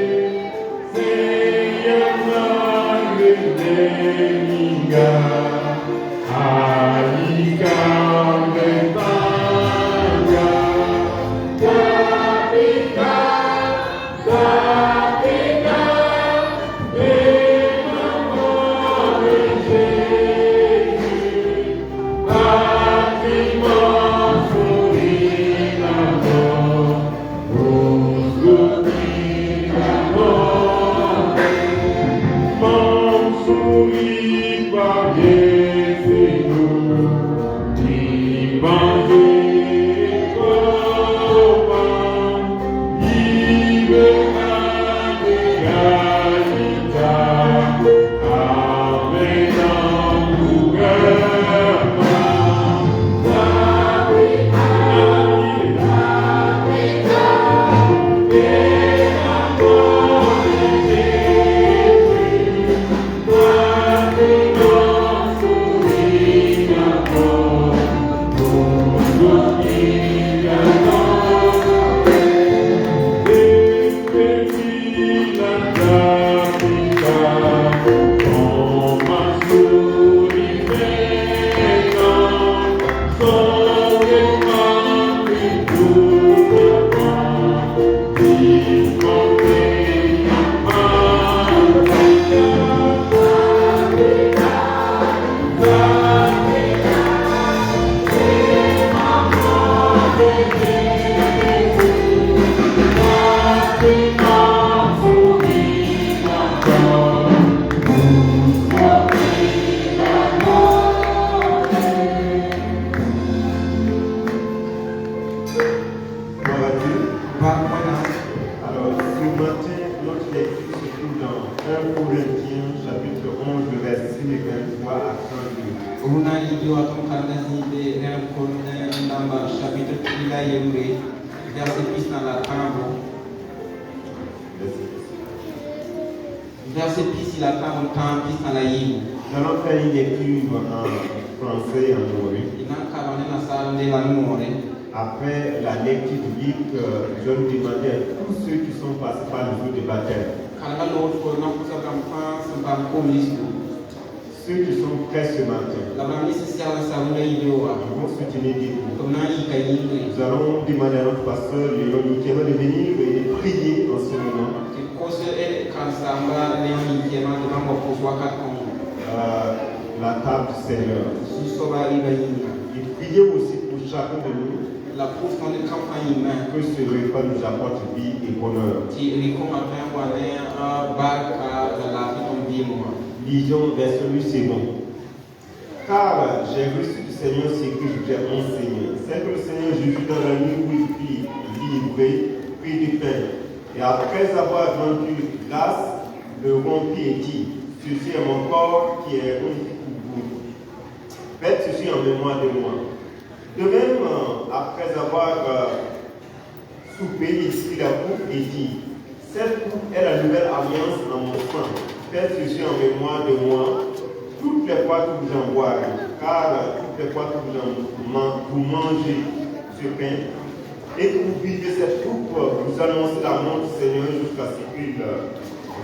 Speaker 3: Runa idio atom karnasi de Renkon Namba chapitre 3 la yembe verset 10 dans la table. Verset 10 la table temps 10 dans la yembe.
Speaker 5: Nous allons faire une lecture en français et en maori. Après la lecture biblique, je vais vous demander à tous ceux qui sont passés par le jour de baptême, ceux qui sont prêts ce matin, ils vont soutenir des coups. Nous allons demander à notre pasteur Léon Nikema de venir et de prier en ce moment. La table du Seigneur. Et priez aussi pour chacun de nous que ce repas nous apporte vie et bonheur. Lisons verset 8, c'est bon. Car j'ai reçu du Seigneur ce que je t'ai enseigné. C'est que le Seigneur Jésus dans la nuit où il fit livré, prit du pain. Et après avoir rendu grâce, le rompit et dit, ceci est mon corps qui est rompu pour vous. Faites ceci en mémoire de moi. De même, après avoir soupé, il prit la coupe et dit, cette coupe est la nouvelle alliance dans mon sang. Faites ceci en mémoire de moi, toutes les fois que vous en boirez, car toutes les fois que vous mangez ce pain et que vous buvez cette coupe, vous annoncez la mort du Seigneur jusqu'à ce qu'il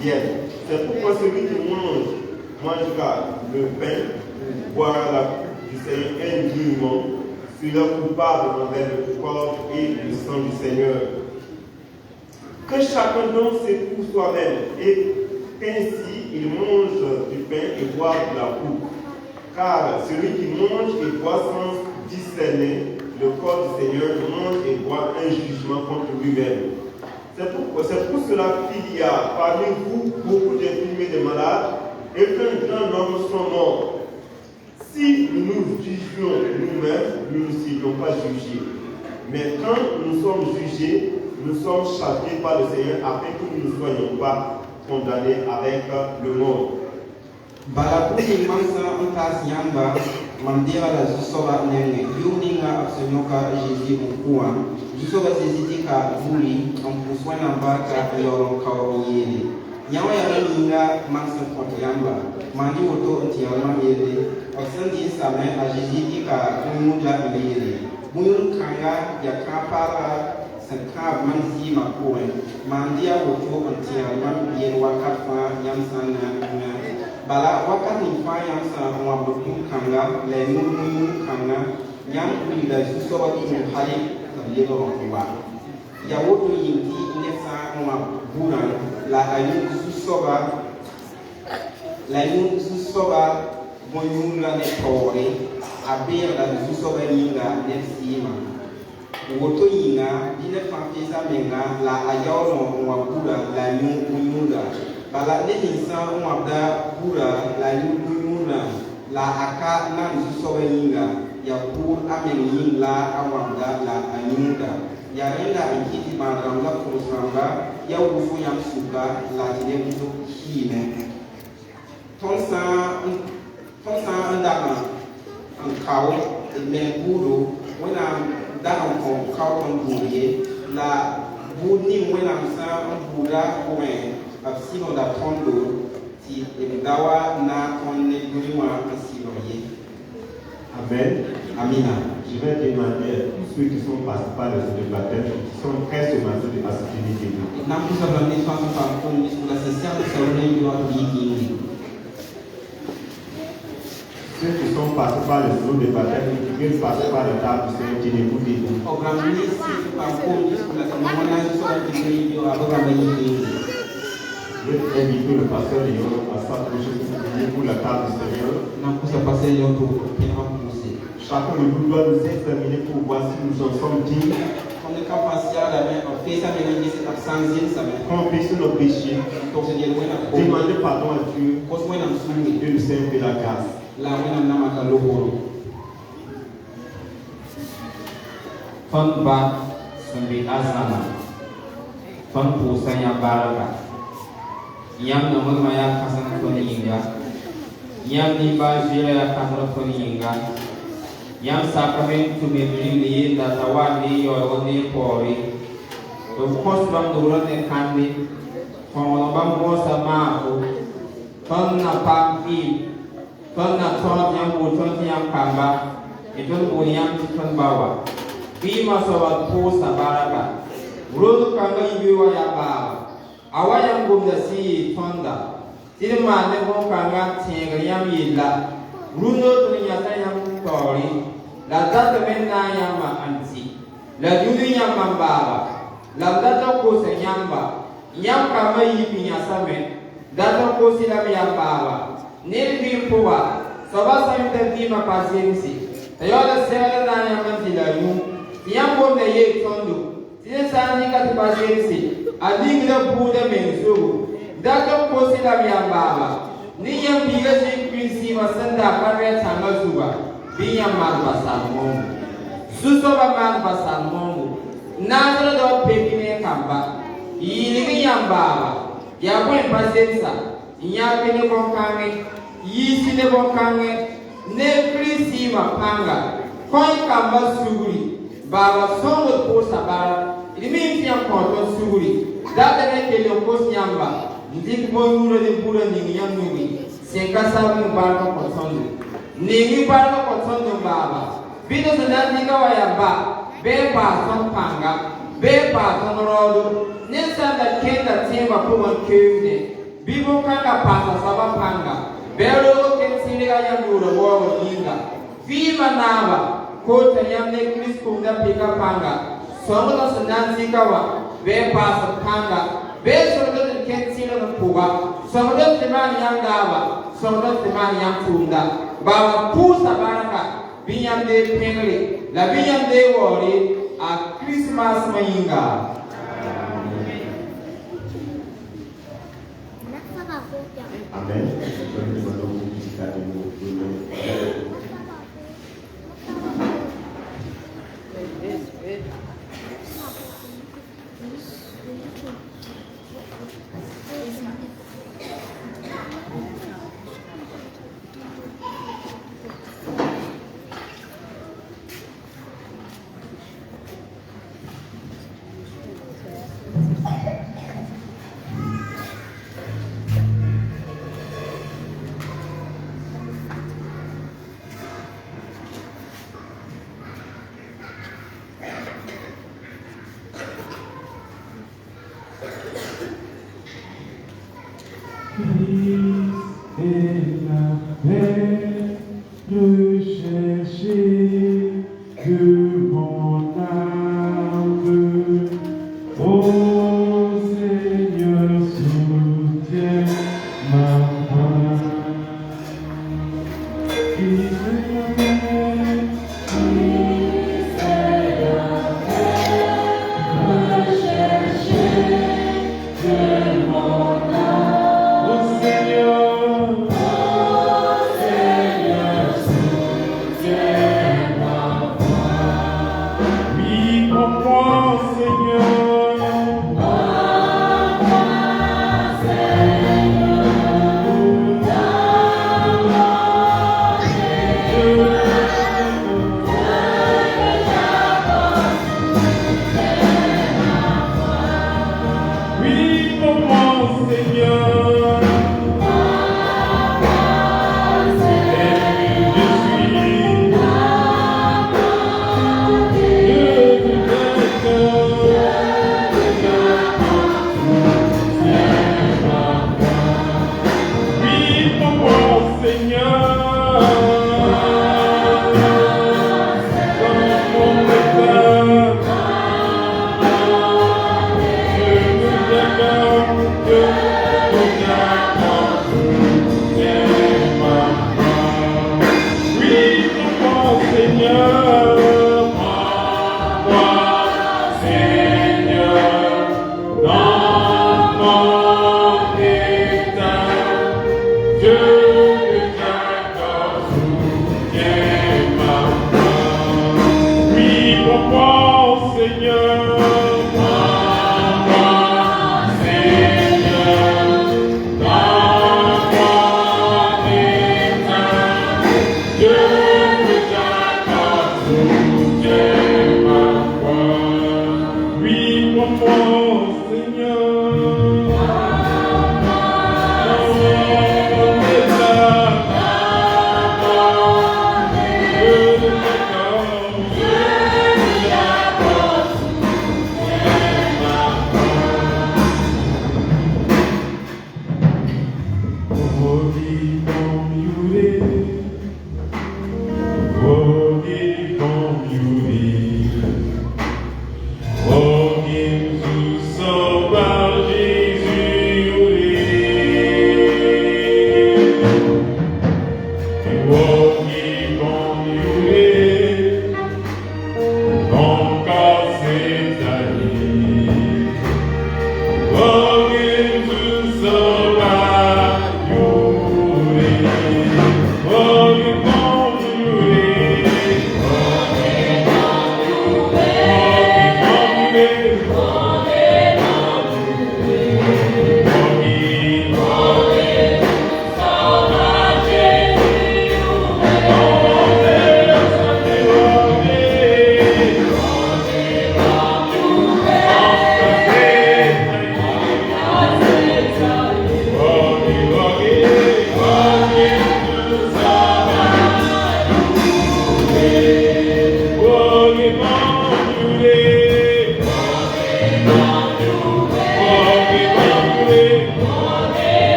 Speaker 5: vienne. C'est pourquoi celui qui mangera le pain, boira la coupe du Seigneur indignement, celui-là coupable envers le corps et le sang du Seigneur. Que chacun donc s'éprouve soi-même et qu'ainsi il mange du pain et boit de la coupe. Car celui qui mange et boit sans discerner le corps du Seigneur mange et boit un jugement contre lui-même. C'est pour cela qu'il y a parmi vous beaucoup d'infirmiers et de malades et qu'un grand nombre sont morts. Si nous nous jugions nous-mêmes, nous ne serions pas jugés. Mais quand nous sommes jugés, nous sommes châtiés par le Seigneur afin que nous ne soyons pas condamnés avec le monde.
Speaker 3: Balapuni mansa antas yamba mandira la zusoba nenge yuninga absenyoka Jésus mkua zusoba zizidika vuli ampuswana mbaka yoron kawiyele nyawa ya ninga mansa kote yamba mandi woto ntiyama yele absendi same a Jésus dika munda yele muyun kanga ya kapara sakab manzi makuwe mandia woto ntiyama yele wakatfa yamsana bala wakati fayam sa wa bukum kanga le numu kanga nyam kuida suso wa ki hali lebo wa ya woto yinti ne sa wa buran la ayu suso ba bonyu la ne tore abir la suso ba yinga ne sima woto yinga dine fantisa menga la ayawo wa buran la nyunga bala ne hinsa umabda bura la yuna la aka na nzusowe yinga ya pur amen yin la awamda la anyuda ya renda ikiti maranga kurusanga ya ufu ya msuka la tinebuto hine tonsa andaka ankawo mengudo wena dana ko kawo konbuye la buni wena msa ambura kwen absino da tondo ti dawa na konne duniwa asino ye.
Speaker 5: Amen.
Speaker 3: Amina.
Speaker 5: Je vais demander à tous ceux qui sont passés par le baptême, qui sont prêts ce matin de participer. Ceux qui sont passés par le jour de baptême, qui veulent passer par la table du Seigneur, tenez-vous debout. Je vais inviter le pasteur Léon à s'approcher pour la table du Seigneur. Chacun de nous doit nous examiner pour voir si nous en sommes dignes. Confesser nos péchés. Demander pardon à Dieu. Dieu nous sert de la grâce.
Speaker 3: Fun ba sumbi azama. Fun pusanya baraka. Yang nama maya kasan koni inga.
Speaker 1: Yam ni ba jira kamera toninga. Yam sacrament to me believe that the one day or one pori. The first one the run and candy. From one was a marble. Turn a palm in. Turn a ton yam wood, turn yam kamba. It will be yam chicken bawa. We must have a post a baraka. Rule kanga you are baba. Our young woman the sea thunder. Tidak mana pun kangen tiang yang ila, runo tu nyata yang tori, lada tu mana yang ansi, laju yang mambaba, lada tu kusen yang ba, yang kami ipi nyasame, lada kusi lam yang baba, nil bimpuwa, sebab saya terima pasiensi, ayat sebelah yang ansi laju, yang pun daya tundu, tidak sahani kat pasiensi, adik kita punya mensugu. Dato kosi la biya baba ni yam biga sin kwisi masanda parwe tanga suba biya mal basalmo suso ba mal basalmo nazara do pekine kamba yini yam baba ya ko pasensa nya pene ko kange yisi ne ko kange ne kwisi ma panga koi kamba suguri baba songo ko sabara ini mi yam ko to suguri data ne kele ko nyamba Dik boyura de pura ningi yang nungi, sengkasa mu barno kotondo, ningi barno kotondo baba. Bino sedang nika wayamba, be pason panga, be pason rodo, nisa da kenda tema puman kevde, bibo kanga pasa saba panga, be rodo kensiliga yang dura wawo ninga, fima nava, kota yang ne kris kumda pika panga, songo sedang nika wa, be pason panga. Besok kita sila puga, semua teman yang dawa, semua teman yang tunda, bawa pusa baraka, binyam de pengli, la binyam de wori, a Christmas mainga.
Speaker 5: Amen.
Speaker 6: De mon âme, ô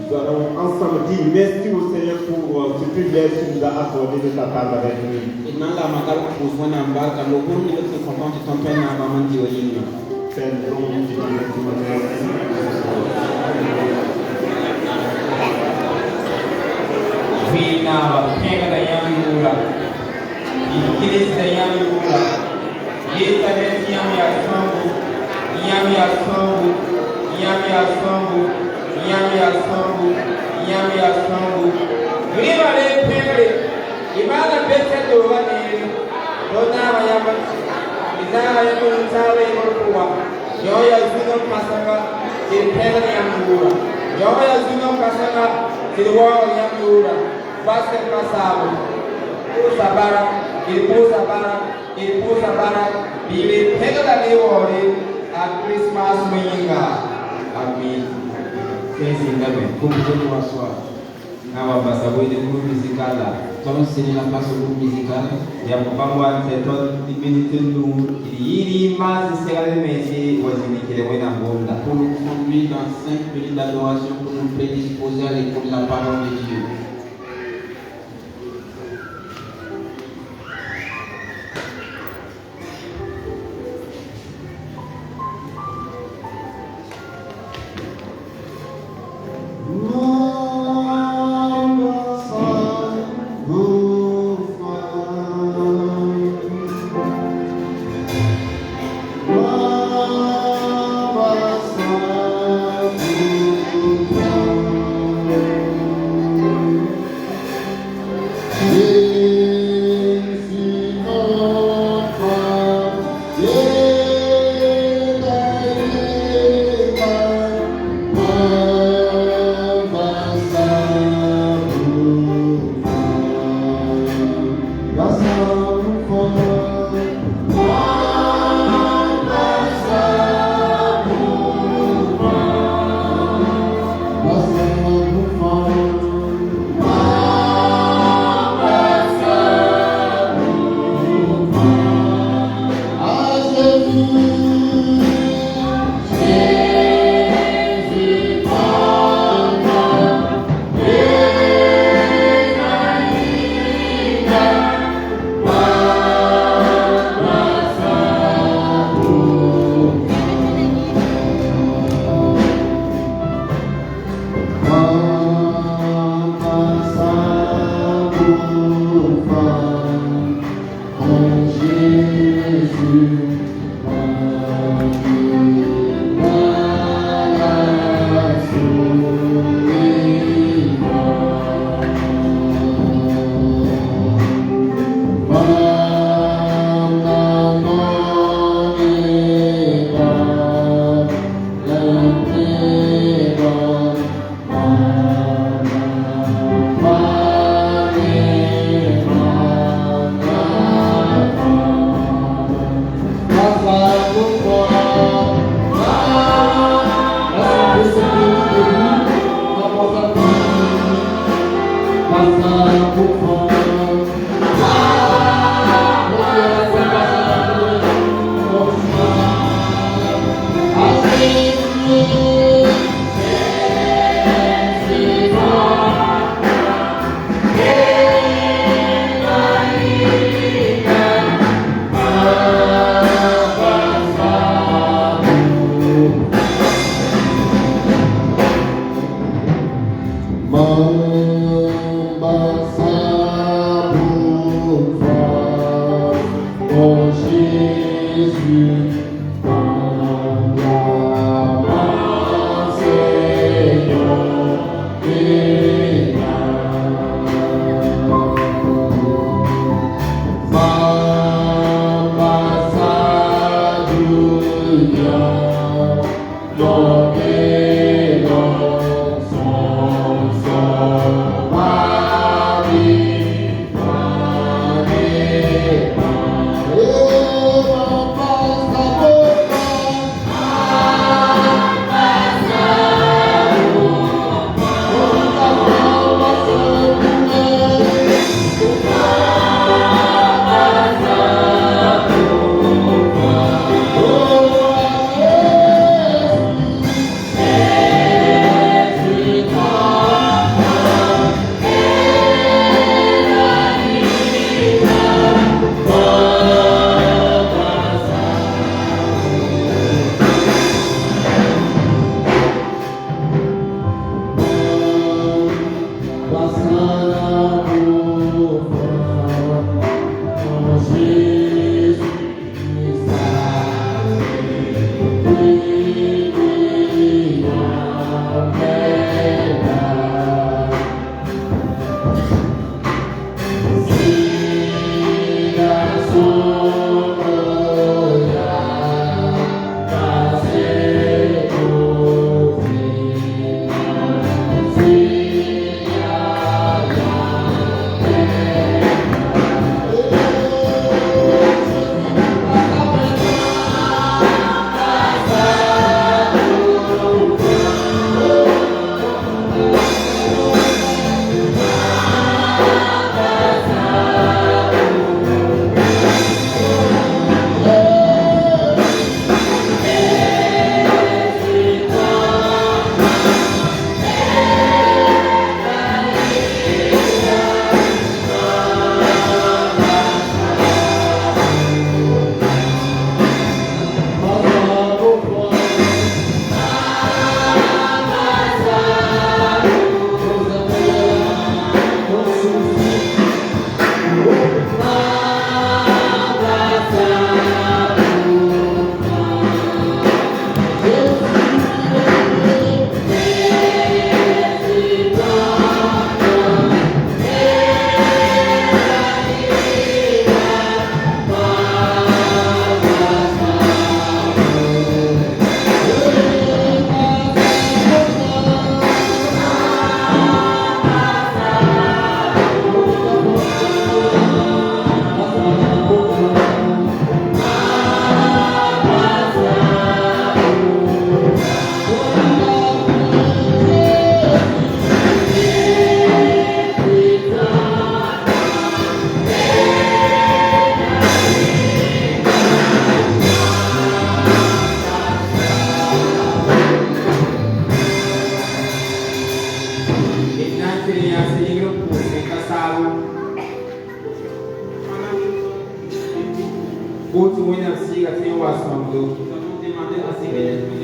Speaker 5: Nous allons ensemble dire merci au Seigneur pour ce privilège qu'il nous a accordé de ta part avec nous. Père, nous allons dire
Speaker 1: Yami asambu, Riva le pere, Ibana bete do vaneri, Dona yama, Izara yamu ntawe mokua, Yoya zuno Zion Kasanga, the Heaven Yamura. Yoya Zion Kasanga, the Wall Yamura, Basket Kasabo, Sabara, the Posabara, be the Heaven at Christmas Winga. Amen.
Speaker 3: Thanks in heaven. Comme je dois soir. Now, Basabo, the group musical. Tom sini la place au groupe musical. Et à propos moi, c'est toi qui minutes nous. Il y a mas de serrer les métiers. Voici qui est loin d'un bon. Pour nous conduire dans 5 minutes d'adoration pour nous prédisposer à l'écoute de la parole de Dieu.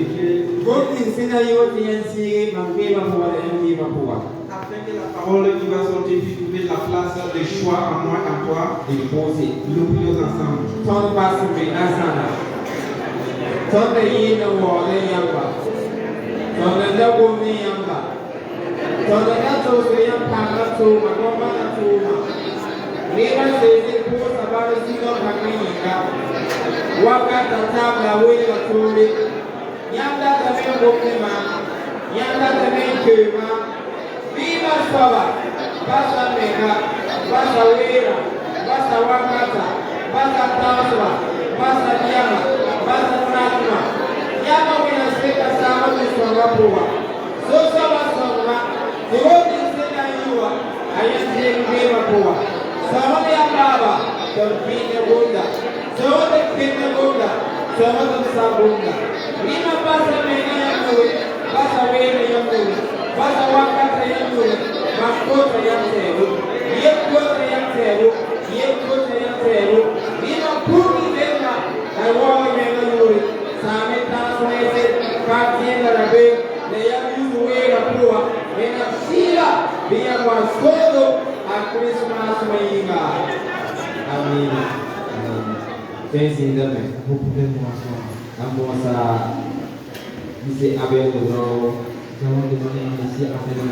Speaker 3: de Dieu. Afin que la parole qui va sortir puisse trouver la place de choix en moi, en toi, de poser. Nous prions ensemble.
Speaker 1: Viva Saba, Basa Mega, Basa Wera, Basa Wakata, Basa Tauswa, Basa Yama, Basa Natma, Yama Wina Seka Sama Niswangapua, So Saba Soma, the road is Sena Yua, I am saying Viva Pua, Sama Yababa, the Pina Bunda, so the Pina Bunda, Sama the Sabunda, Rima Basa Mega Yamu, Basa Wera Yamu. Basa wakata yangu, makota yangu, yekota yangu, yekota yangu. Nina kumi tena, na wao yeye same tasonese, katienda rabe, na yamu wera pua, nina sila bila wasodo a Christmas mainga. Amin. Thanks in the name. Ambosa, ise abel do. Jangan dimana Indonesia akan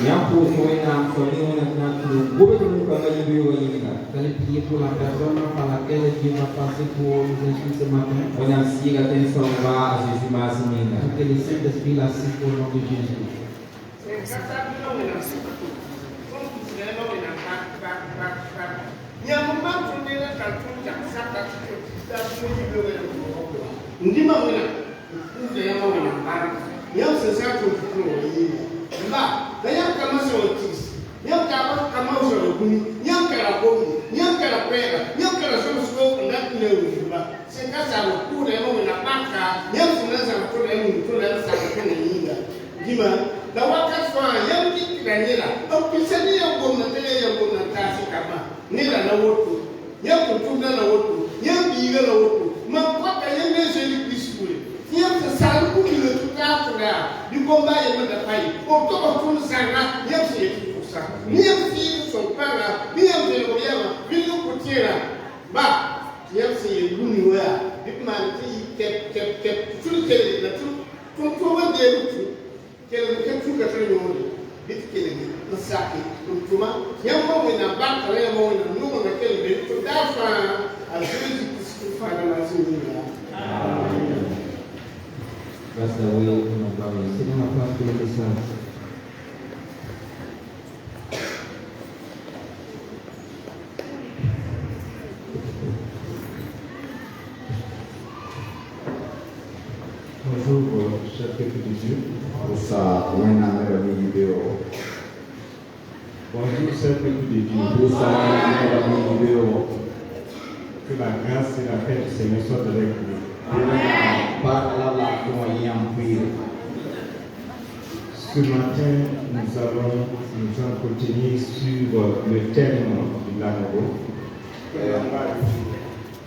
Speaker 1: yang pun yang kami nak buat dulu kami juga ini kan. Kali dia pulang persona pada kali dia pasti pun jadi semacam. Orang sih kata semua asisi masih ini. Kali saya dah bilang sih pun orang di sini.
Speaker 7: Yang memang sudah tertulis jaksa dan sudah Hindi mau yang mau yang sesuatu ini, bah, yang kamu sotis, yang kamu sotis, yang kerabu, yang kerapera, yang kerasusu, nak lewu, bah, sekarang aku dah mau nak yang sebenarnya aku dah mau sangat ini, gimana? Lawakan soal yang kita nila, aku bisa ni yang guna kasih kamu, nila lawotu, yang kutuda lawotu, yang biga lawotu, mampu yang mesej disebut. Yang sesal pun bila tukar sudah di bomba yang mendapai untuk pun sangat yang sih susah yang sih sompara yang bergoyama bila kutira bah yang sih dunia di mana sih kep sulit na tu cuma dia itu kalau kita juga terlalu itu kelihatan mesaki cuma yang mau menambah kalau yang mau menunggu nak kelihatan itu dapat asyik itu pada maksudnya.
Speaker 3: Basta way membawa sini apa pun bisa.
Speaker 6: Bonjour, cher peuple de Dieu.
Speaker 4: Usa wena mera video.
Speaker 6: Bonjour, cher peuple de Dieu.
Speaker 4: Usa mera video.
Speaker 6: Que la grâce et la paix du Seigneur soient avec vous. Ce matin, nous allons nous entretenir sur le thème de l'amour.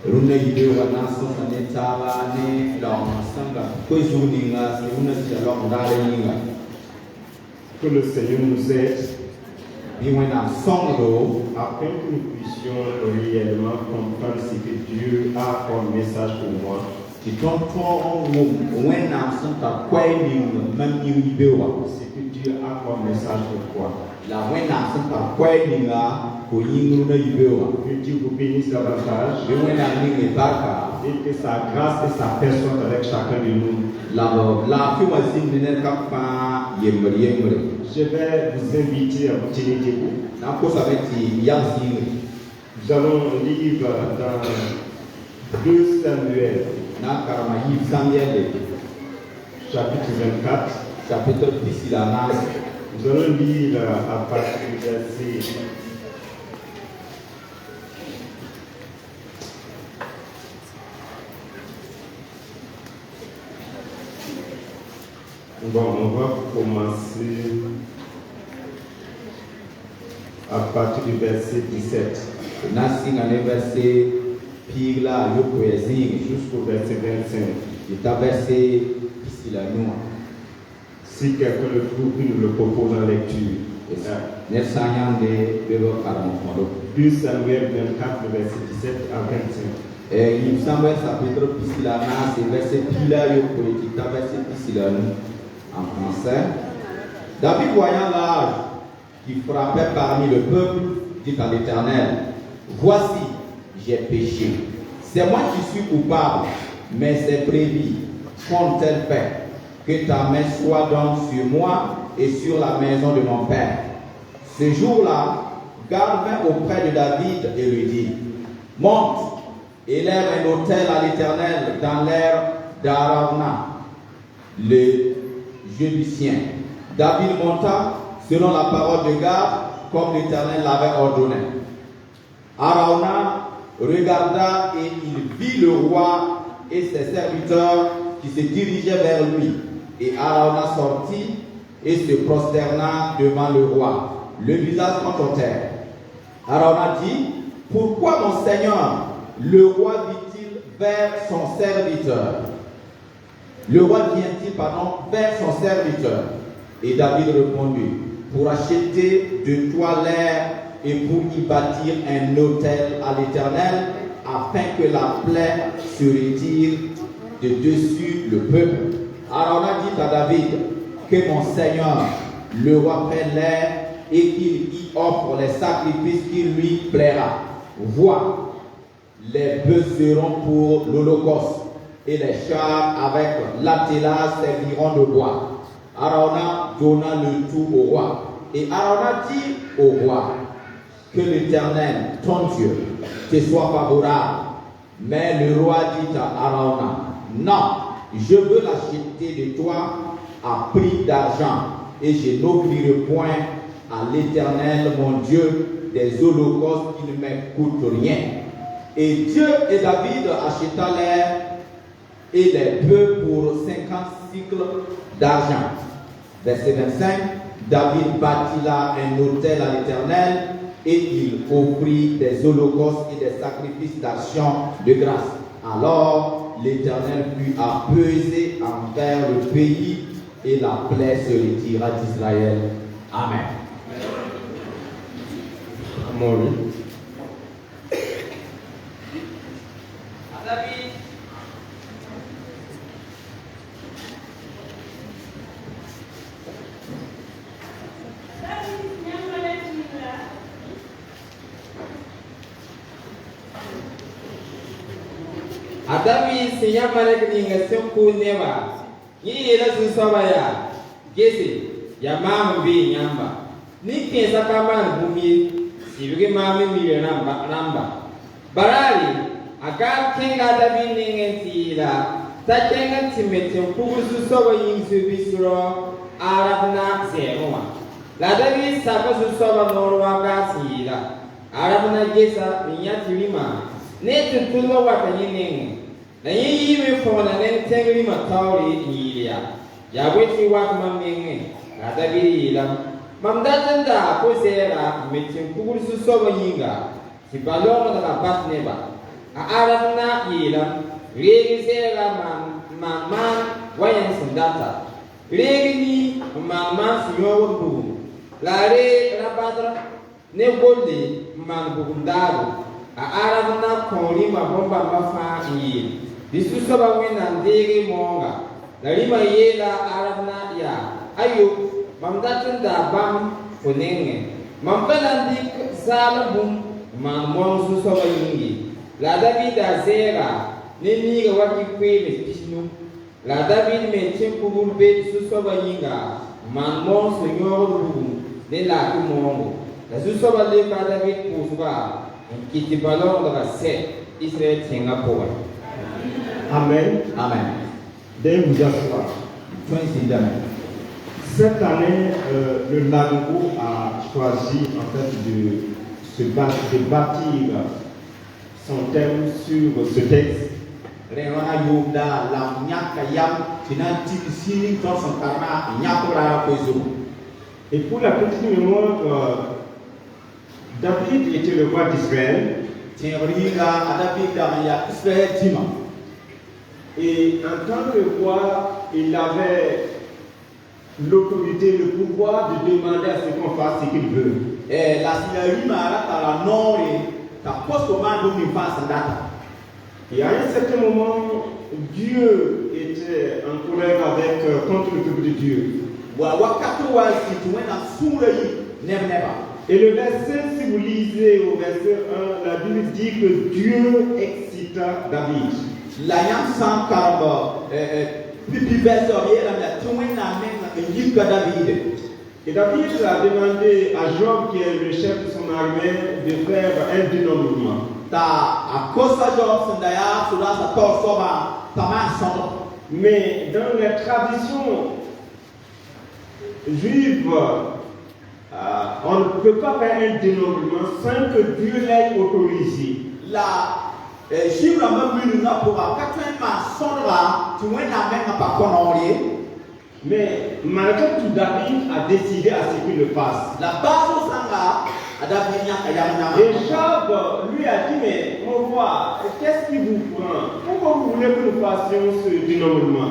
Speaker 4: Runda video wana sasa ne tala ne long sanga ko zuninga se una se long dare ninga.
Speaker 6: Que le Seigneur nous aide
Speaker 4: afin
Speaker 6: que nous puissions réellement comprendre ce que Dieu a comme message pour moi.
Speaker 4: Ce que
Speaker 6: Dieu a comme message pour toi. Que Dieu vous bénisse davantage et que sa grâce et sa paix soient avec chacun de nous. Je vais vous inviter à vous tenir debout. Nous allons lire dans 2 Samuel, chapitre 24. Nous allons lire à partir du verset 1. On va commencer à partir du verset 17 jusqu'au verset 25.
Speaker 4: ici là nous.
Speaker 5: Si quelqu'un le trouve, il nous le propose en lecture. 2 Samuel 24, verset 17 à 25.
Speaker 4: Et il me semble que ça peut être ici là, c'est verset plus là, verset ici là en français. David, voyant l'âge qui frappait parmi le peuple, dit à l'Éternel: voici, j'ai péché. C'est moi qui suis coupable, mais ces brebis font-elles fait que ta main soit donc sur moi et sur la maison de mon père. Ce jour-là, Gad vint auprès de David et lui dit: monte, élève un autel à l'Éternel dans l'air d'Arauna, le Jébusien. David monta selon la parole de Gad, comme l'Éternel l'avait ordonné. Arauna regarda et il vit le roi et ses serviteurs qui se dirigeaient vers lui. Et Arauna sortit et se prosterna devant le roi, le visage contre terre. Arauna dit: pourquoi mon Seigneur, le roi vit-il vers son serviteur? Le roi vient-il, vers son serviteur? Et David répondit: pour acheter de toi l'air et pour y bâtir un autel à l'Éternel, afin que la plaie se retire de dessus le peuple. Arauna dit à David: que mon Seigneur, le roi, prenne l'air et qu'il y offre les sacrifices qui lui plaira. Vois, les bœufs seront pour l'holocauste et les chars avec l'attelage serviront de bois. Arauna donna le tout au roi. Et Arauna dit au roi: que l'Éternel, ton Dieu, te soit favorable. Mais le roi dit à Arauna: non, je veux l'acheter de toi à prix d'argent, et je n'offrirai point à l'Éternel, mon Dieu, des holocaustes qui ne me coûtent rien. Et Dieu et David acheta l'air et les bœufs pour 50 cycles d'argent. Verset 25, David bâtit là un autel à l'Éternel et il offrit des holocaustes et des sacrifices d'action de grâce. Alors l'Éternel fut apaisé envers le pays et la plaie se retira d'Israël. Amen.
Speaker 5: Amen.
Speaker 1: David. David sinya malek ni nga senku neba yi la su sobaya gese ya mam bi nyamba ni pensa kama bumi sibige mami mi namba barali aga kenga David ni ngentila ta kenga timete kugusu soba yin su bisro arabna zerwa la David saba su soba norwa ga sila arabna gesa minya tilima ne tuntulo wa kanyin na yi me fona ne tengri matauri niya ya weti wa kuma menge na David ila mamdatan da ko sera metin kugur su soba yinga ti baloma da batneba a arabna ila regi sera man wayan sindata regi ni man siyo bu lare rabadra ne golde man bugundaro a arabna koni ma bomba mafa yi disu soba wena ndege monga dalima yela arabna ya ayo mamdatun da bam funenge mamkana dik salabum man monsu soba yingi la David azera ne niga waki kweme pishnu la David me chimpugul be su soba yinga man monsu nyoru ne la ku mongo la su soba le ka David pusuba kiti balon da se Israël tenga poa.
Speaker 5: Amen.
Speaker 4: Amen.
Speaker 5: Dès vous asseoir. Cette année, le Nagogo a choisi en fait de bâtir son thème sur ce texte. Et pour la petite mémoire, David était le roi d'Israël. Et en tant que roi, il avait l'autorité, le pouvoir de demander à ce qu'on fasse ce qu'il veut.
Speaker 4: La signature à la nord et ta poste au man d'une face data.
Speaker 5: Et à un certain moment, Dieu était en colère contre le peuple de Dieu. Et le verset, si vous lisez au verset 1, la Bible dit que Dieu excita David. Et David a demandé à Job, qui est le chef de son armée, de faire un dénombrement. Mais dans les traditions juives, on ne peut pas faire un dénombrement sans que Dieu l'ait autorisé. Mais malgré tout, David a décidé à ce qu'il le fasse. Et Job lui a dit, mais mon roi, qu'est-ce qui vous prend? Pourquoi vous voulez que nous fassions ce dénombrement?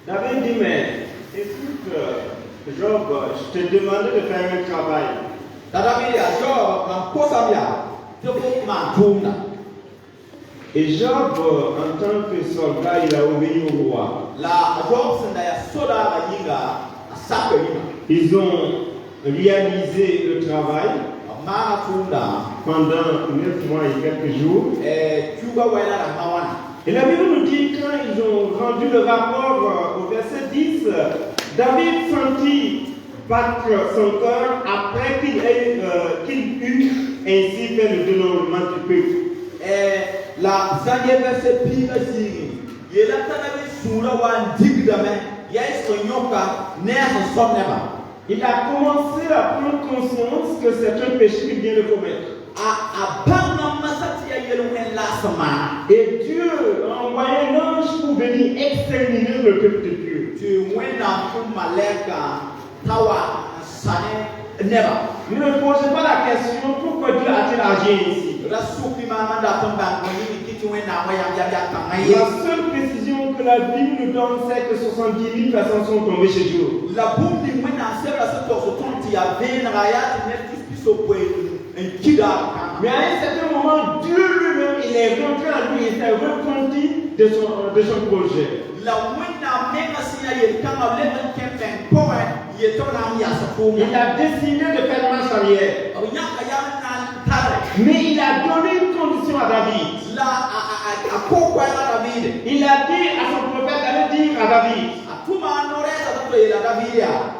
Speaker 5: David dit, mais écoute, Job, je te demandais de faire un travail. Et Job, en tant que soldat, il a obéi au roi. Ils ont réalisé le travail pendant 9 mois et quelques jours. Et la Bible nous dit, quand ils ont rendu le rapport au verset 10, David sentit battre son cœur après qu'il eut ainsi fait le dénombrement du peuple.
Speaker 4: La zanye verset pile siri yela tanabi sura wa digdame ya isonyoka nera sonneba.
Speaker 5: Il a commencé à prendre conscience que c'est un péché qu'il vient de commettre. Et Dieu a envoyé un ange pour venir exterminer le peuple de Dieu. Ne me posez pas la question pourquoi Dieu a-t-il agi ainsi. La seule précision que la Bible nous donne, c'est que 70 000 personnes sont tombées chez Dieu. Mais à un certain moment, Dieu lui-même, il est rentré en lui, il s'est repenti de son projet. Il a décidé de faire marche arrière. Mais il a donné une condition à David. Il a dit à son prophète d'aller dire à David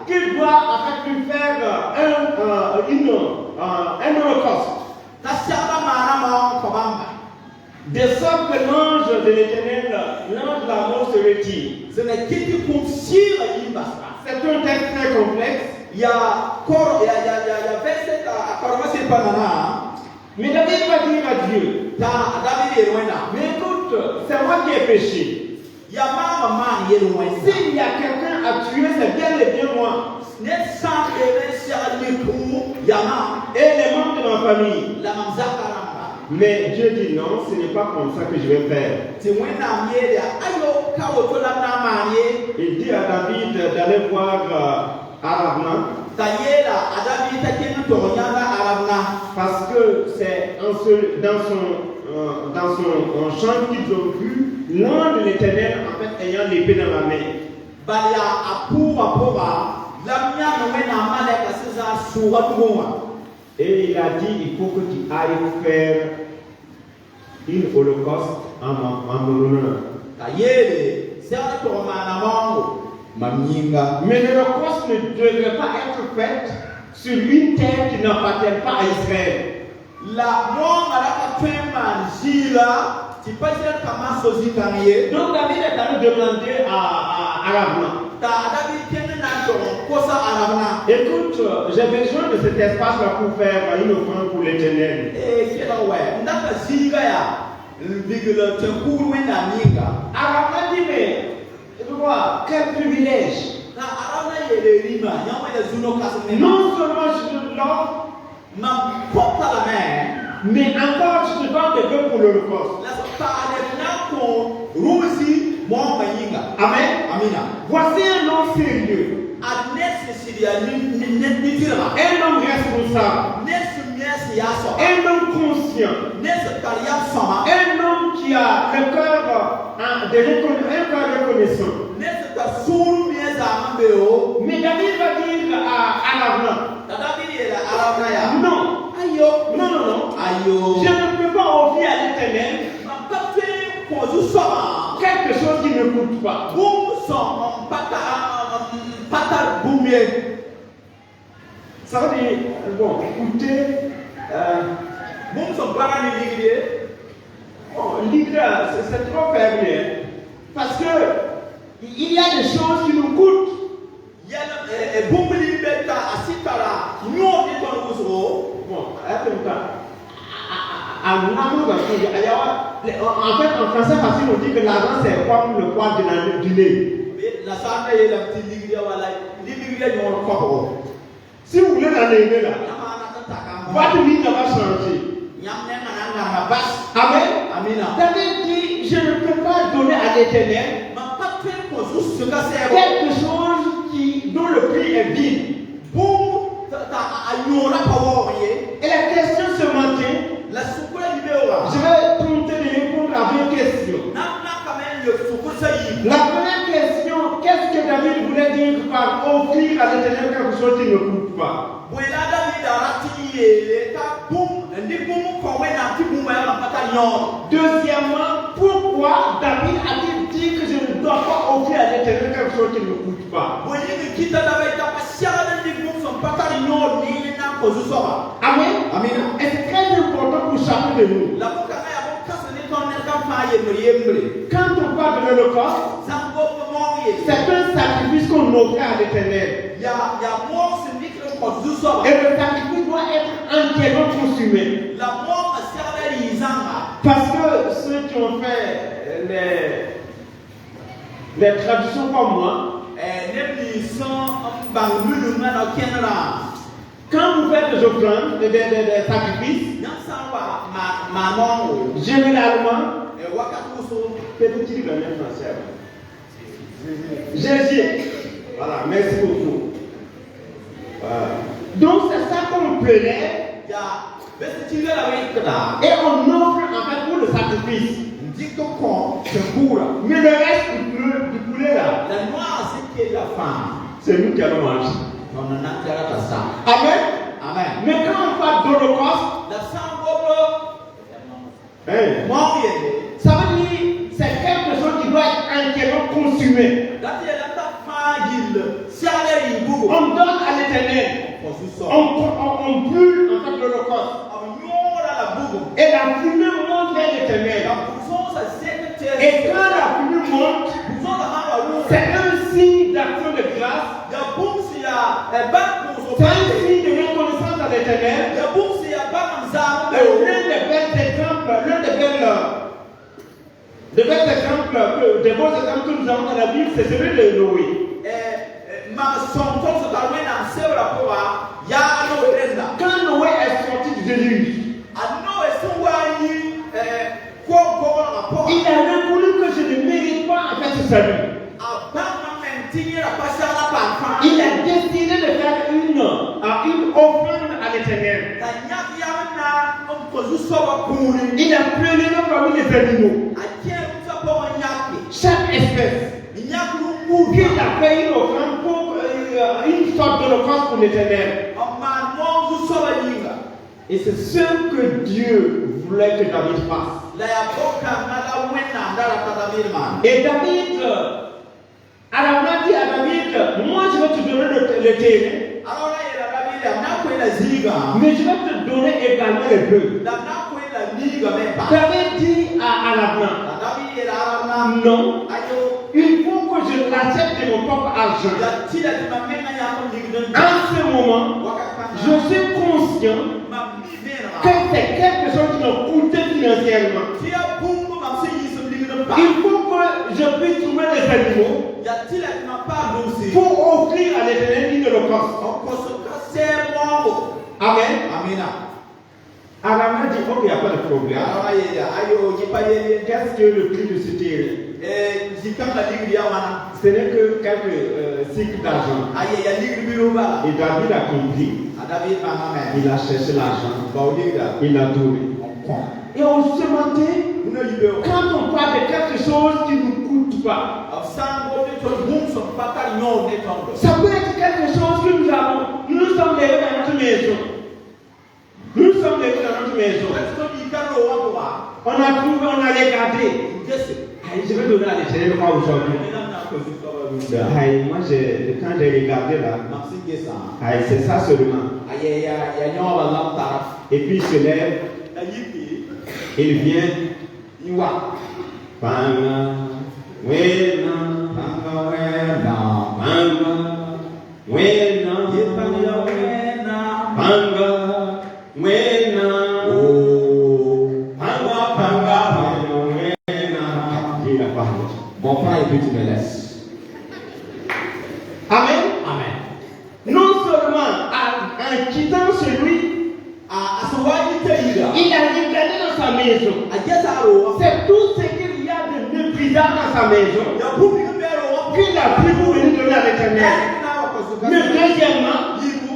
Speaker 5: qu'il doit en fait lui faire un holocauste. De sorte que l'ange de l'Éternel, l'ange de la mort se retire. C'est un texte très complexe. Mais David va dire à Dieu, mais écoute, c'est moi qui ai péché. S'il y a quelqu'un à tuer, c'est bien et bien moi. Et les membres de ma famille. Mais Dieu dit non, ce n'est pas comme ça que je vais faire. Il dit à David d'aller voir Aravna. Parce que c'est dans son champ qu'ils ont vu l'ange de l'Éternel en fait ayant l'épée dans la main. Et il a dit, il faut que tu ailles faire une holocauste en mon honneur. Mais l'holocauste ne devrait pas être faite sur une terre qui n'appartient pas à Israël. Donc David est allé demander à Aravna. Écoute, j'ai besoin de cet espace-là pour faire une offrande pour l'Éternel. Aravna dit, mais quel privilège. Non seulement je te l'offre, Mais encore, je te donne des vœux pour l'Holocauste. Amen. Voici un homme sérieux. Un homme responsable. Un homme conscient. Un homme qui a le cœur reconnaissant. Mais David va dire à Arabna, non, je ne peux pas offrir à l'Éternel quelque chose qui ne coûte pas. Ça veut dire, bon, écoutez, l'idée, c'est trop faible. Parce que il y a des choses qui nous coûtent. Bon, en fait, en français facile, on dit que l'argent c'est comme le poids du nez. Si vous voulez l'enlever là, votre vie va changer. Amen. David dit, je ne peux pas donner à l'Éternel quelque chose dont le prix est vide. Et la question ce matin, je vais tenter de répondre à deux questions. La première question, qu'est-ce que David voulait dire par offrir à l'Éternel quelque chose qui ne coûte pas? Deuxièmement, pourquoi David a-t-il dit que je ne dois pas offrir à l'Éternel quelque chose qui ne coûte pas? Amen. Et c'est très important pour chacun de nous. Quand on parle de l'Holocauste, c'est un sacrifice qu'on offre à l'Éternel. Et le sacrifice doit être entièrement consumé. Parce que ceux qui ont fait les traditions comme moi, quand vous faites des offrandes, des sacrifices, généralement, Jésus. Voilà, merci beaucoup. Donc c'est ça qu'on plairait. Et on offre en fait pour le sacrifice. Mais le reste du poulet là, c'est nous qui allons manger. Amen. Mais quand on parle d'Holocauste, ça veut dire c'est quelque chose qui doit être entièrement consumé. On donne à l'Éternel. On brûle en fait l'Holocauste. Et la fumée monte vers l'Éternel. Et quand la fumée monte, c'est un signe d'action de grâce. C'est un signe de reconnaissance à l'Éternel. L'un des beaux exemples que nous avons dans la Bible, c'est celui de Noé. Quand Noé est sorti du déluge, il a reconnu que je ne mérite pas en fait ce salut. Il a décidé de faire une offrande à l'Éternel. Il a pleiné parmi les animaux. Chaque espèce. Il a fait une offrande pour une sorte d'holocauste pour l'Éternel. Et c'est ce que Dieu voulait que David fasse. Et David, Arabna dit à David, moi je vais te donner le terrain. Mais je vais te donner également les bœufs. David dit à Arabna, non, il faut que je l'achète de mon propre argent. En ce moment, je suis conscient que c'est quelque chose qui m'a coûté financièrement. Il faut que je puisse trouver des animaux pour offrir à l'Éternel une holocauste. Amen. Aram a dit, ok, il n'y a pas de problème. Qu'est-ce que le prix de ce terrain? Ce n'est que quelques cycles d'argent. Et David a compris. Il a cherché l'argent. Il a trouvé. Et on se demandait, quand on parle de quelque chose qui ne nous coûte pas, ça peut être quelque chose que nous avons. Nous sommes les dans notre maison. Nous sommes les dans notre maison. On a trouvé, on a regardé. Je vais donner à l'éternel moi aujourd'hui. Moi, quand j'ai regardé là, c'est ça seulement. Et puis il se lève, il vient, il voit.
Speaker 3: Mon frère et puis tu me laisses.
Speaker 5: Amen.
Speaker 3: Amen.
Speaker 5: Non seulement en quittant celui, il a regardé dans sa maison. C'est tout ce qu'il y a de méprisant dans sa maison qu'il a pris pour venir donner à l'éternel. Mais deuxièmement,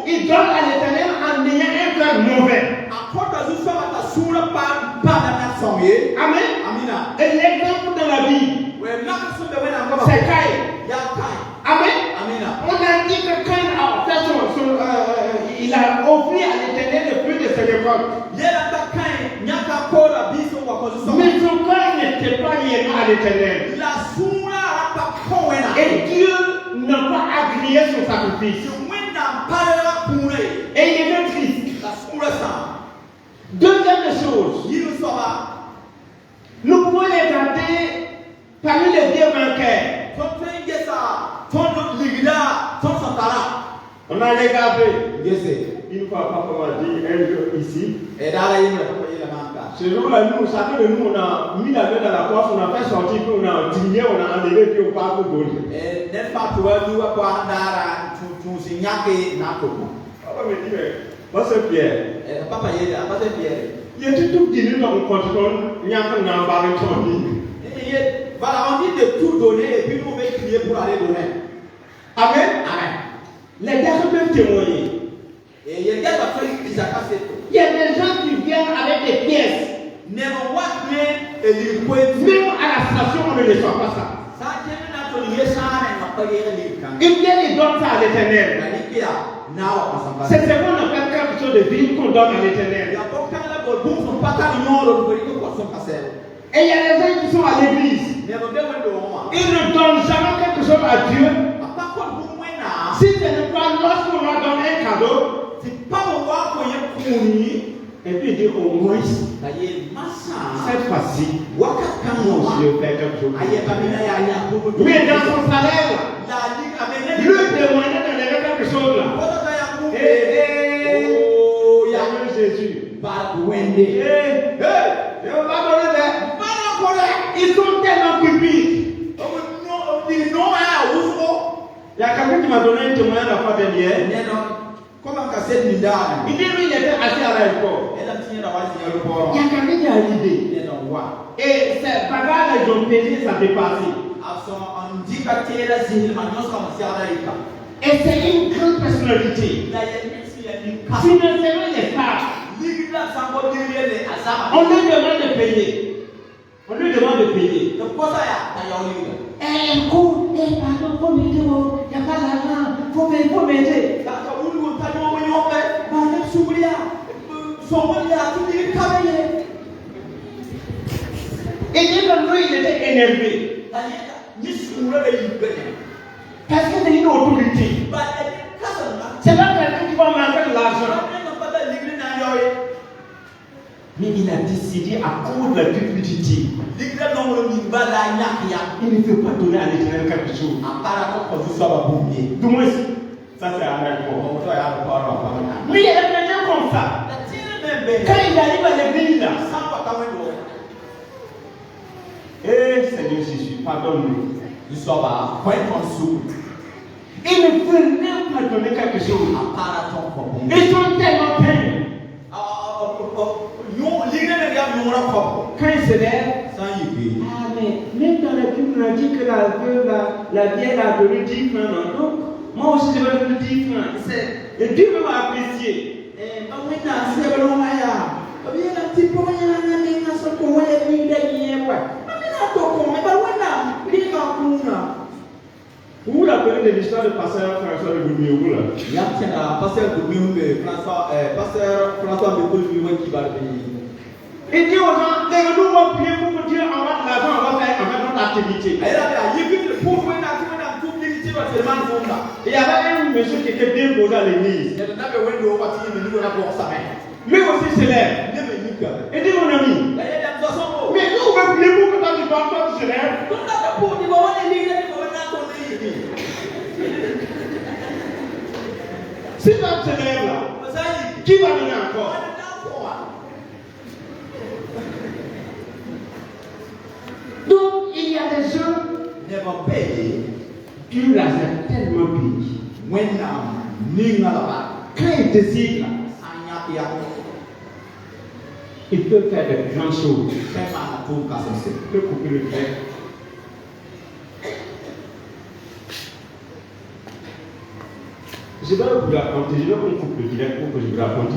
Speaker 5: il donne à l'éternel en ayant un cœur mauvais. Amen. Et l'exemple dans la Bible, c'est Caïn. Amen. On a dit que Caïn a fait il a offert à l'éternel le fruit de ses récoltes. Mais son cœur n'était pas lié à l'éternel. Et Dieu n'a pas agréé son sacrifice. Et il était triste. Deuxième chose, nous pouvons les garder parmi les deux vainqueurs. On a regardé. Une fois, papa m'a dit un jour ici. Ce jour-là, nous, chacun de nous, on a mis la main dans la poche, on a fait sortir, puis on a tiré, on a enlevé, puis on part pour donner. Papa me dit, mais, c'est Pierre. Il y a tout qui nous ont contrôlé, il y a un embarras de vie.
Speaker 2: Voilà, on dit de tout donner et puis nous on va crier pour aller donner.
Speaker 5: Amen. Amen. Les gars peuvent témoigner.
Speaker 2: Et il y a des gars qui ont fait.
Speaker 5: Il y a des gens qui viennent avec des pièces. Même à la station, on ne les soit pas ça. Ils viennent et donnent ça à l'éternel. C'est ce qu'on appelle quelque chose de ville qu'on donne à l'éternel. Et il y a des gens qui sont à l'église. Ils ne donnent jamais quelque chose à Dieu. Si ce n'est pas lorsqu'on leur donne un cadeau, et puis il dit au moins, cette fois-ci, je vais faire quelque chose. Mais dans son salaire, lui demandait d'enlever quelque chose là. Il y a eu Jésus. Ils sont tellement cupides. Il y a quelqu'un qui m'a donné un témoignage la fois dernière. Il dit lui, il était assis à l'aéroport. Il y a quelqu'un qui a l'idée. Et c'est pas grave, ils ont payé, ça dépassé. Et c'est une grande personnalité. Financièrement, il est stable. On lui demande de payer. On lui demande de payer. Écoute, pardon, faut m'aider. Il n'y a pas d'argent. Faut m'aider. Et lui, il était énervé. Parce que c'est une autorité. C'est pas quelqu'un qui va manquer de l'argent. Mais il a décidé à cause de la cupidité. Il ne peut pas donner à l'éternel quelque chose. Du moins, ça c'est un rapport. Mais il y a des gens comme ça. Quand il arrive à l'église, Seigneur Jésus, pardonne-nous. Il ne peut même pas donner quelque chose. Ils sont tellement peints.
Speaker 4: propre.
Speaker 8: Quand il se lève,
Speaker 4: Sans y payer.
Speaker 8: ah, mais même dans la Bible, on a dit que la veuve, la vieille a donné 10 francs. Non? Donc, moi aussi, je vais donner 10 francs. Et Dieu m'a apprécié. Vous vous rappelez de l'histoire de pasteur François de Gourmiou là?
Speaker 4: Pasteur François Bécoul qui va venir.
Speaker 8: Il dit aux gens, nous allons prier pour que Dieu envoie de l'argent, on va faire notre activité. Il y avait un monsieur qui était bien posé à l'église. Lui aussi se lève. Il dit mon ami, mais nous on veut prier pour que toi tu parles, toi tu se lèves. Si toi tu te lèves là, qui va venir encore? Donc il y a des gens qui nous ont tellement payé. Quand ils décident, ils peuvent faire de grandes choses. Ils peuvent couper le fer. Je vais vous raconter, je vais vous couper le direct pour que je vous raconte.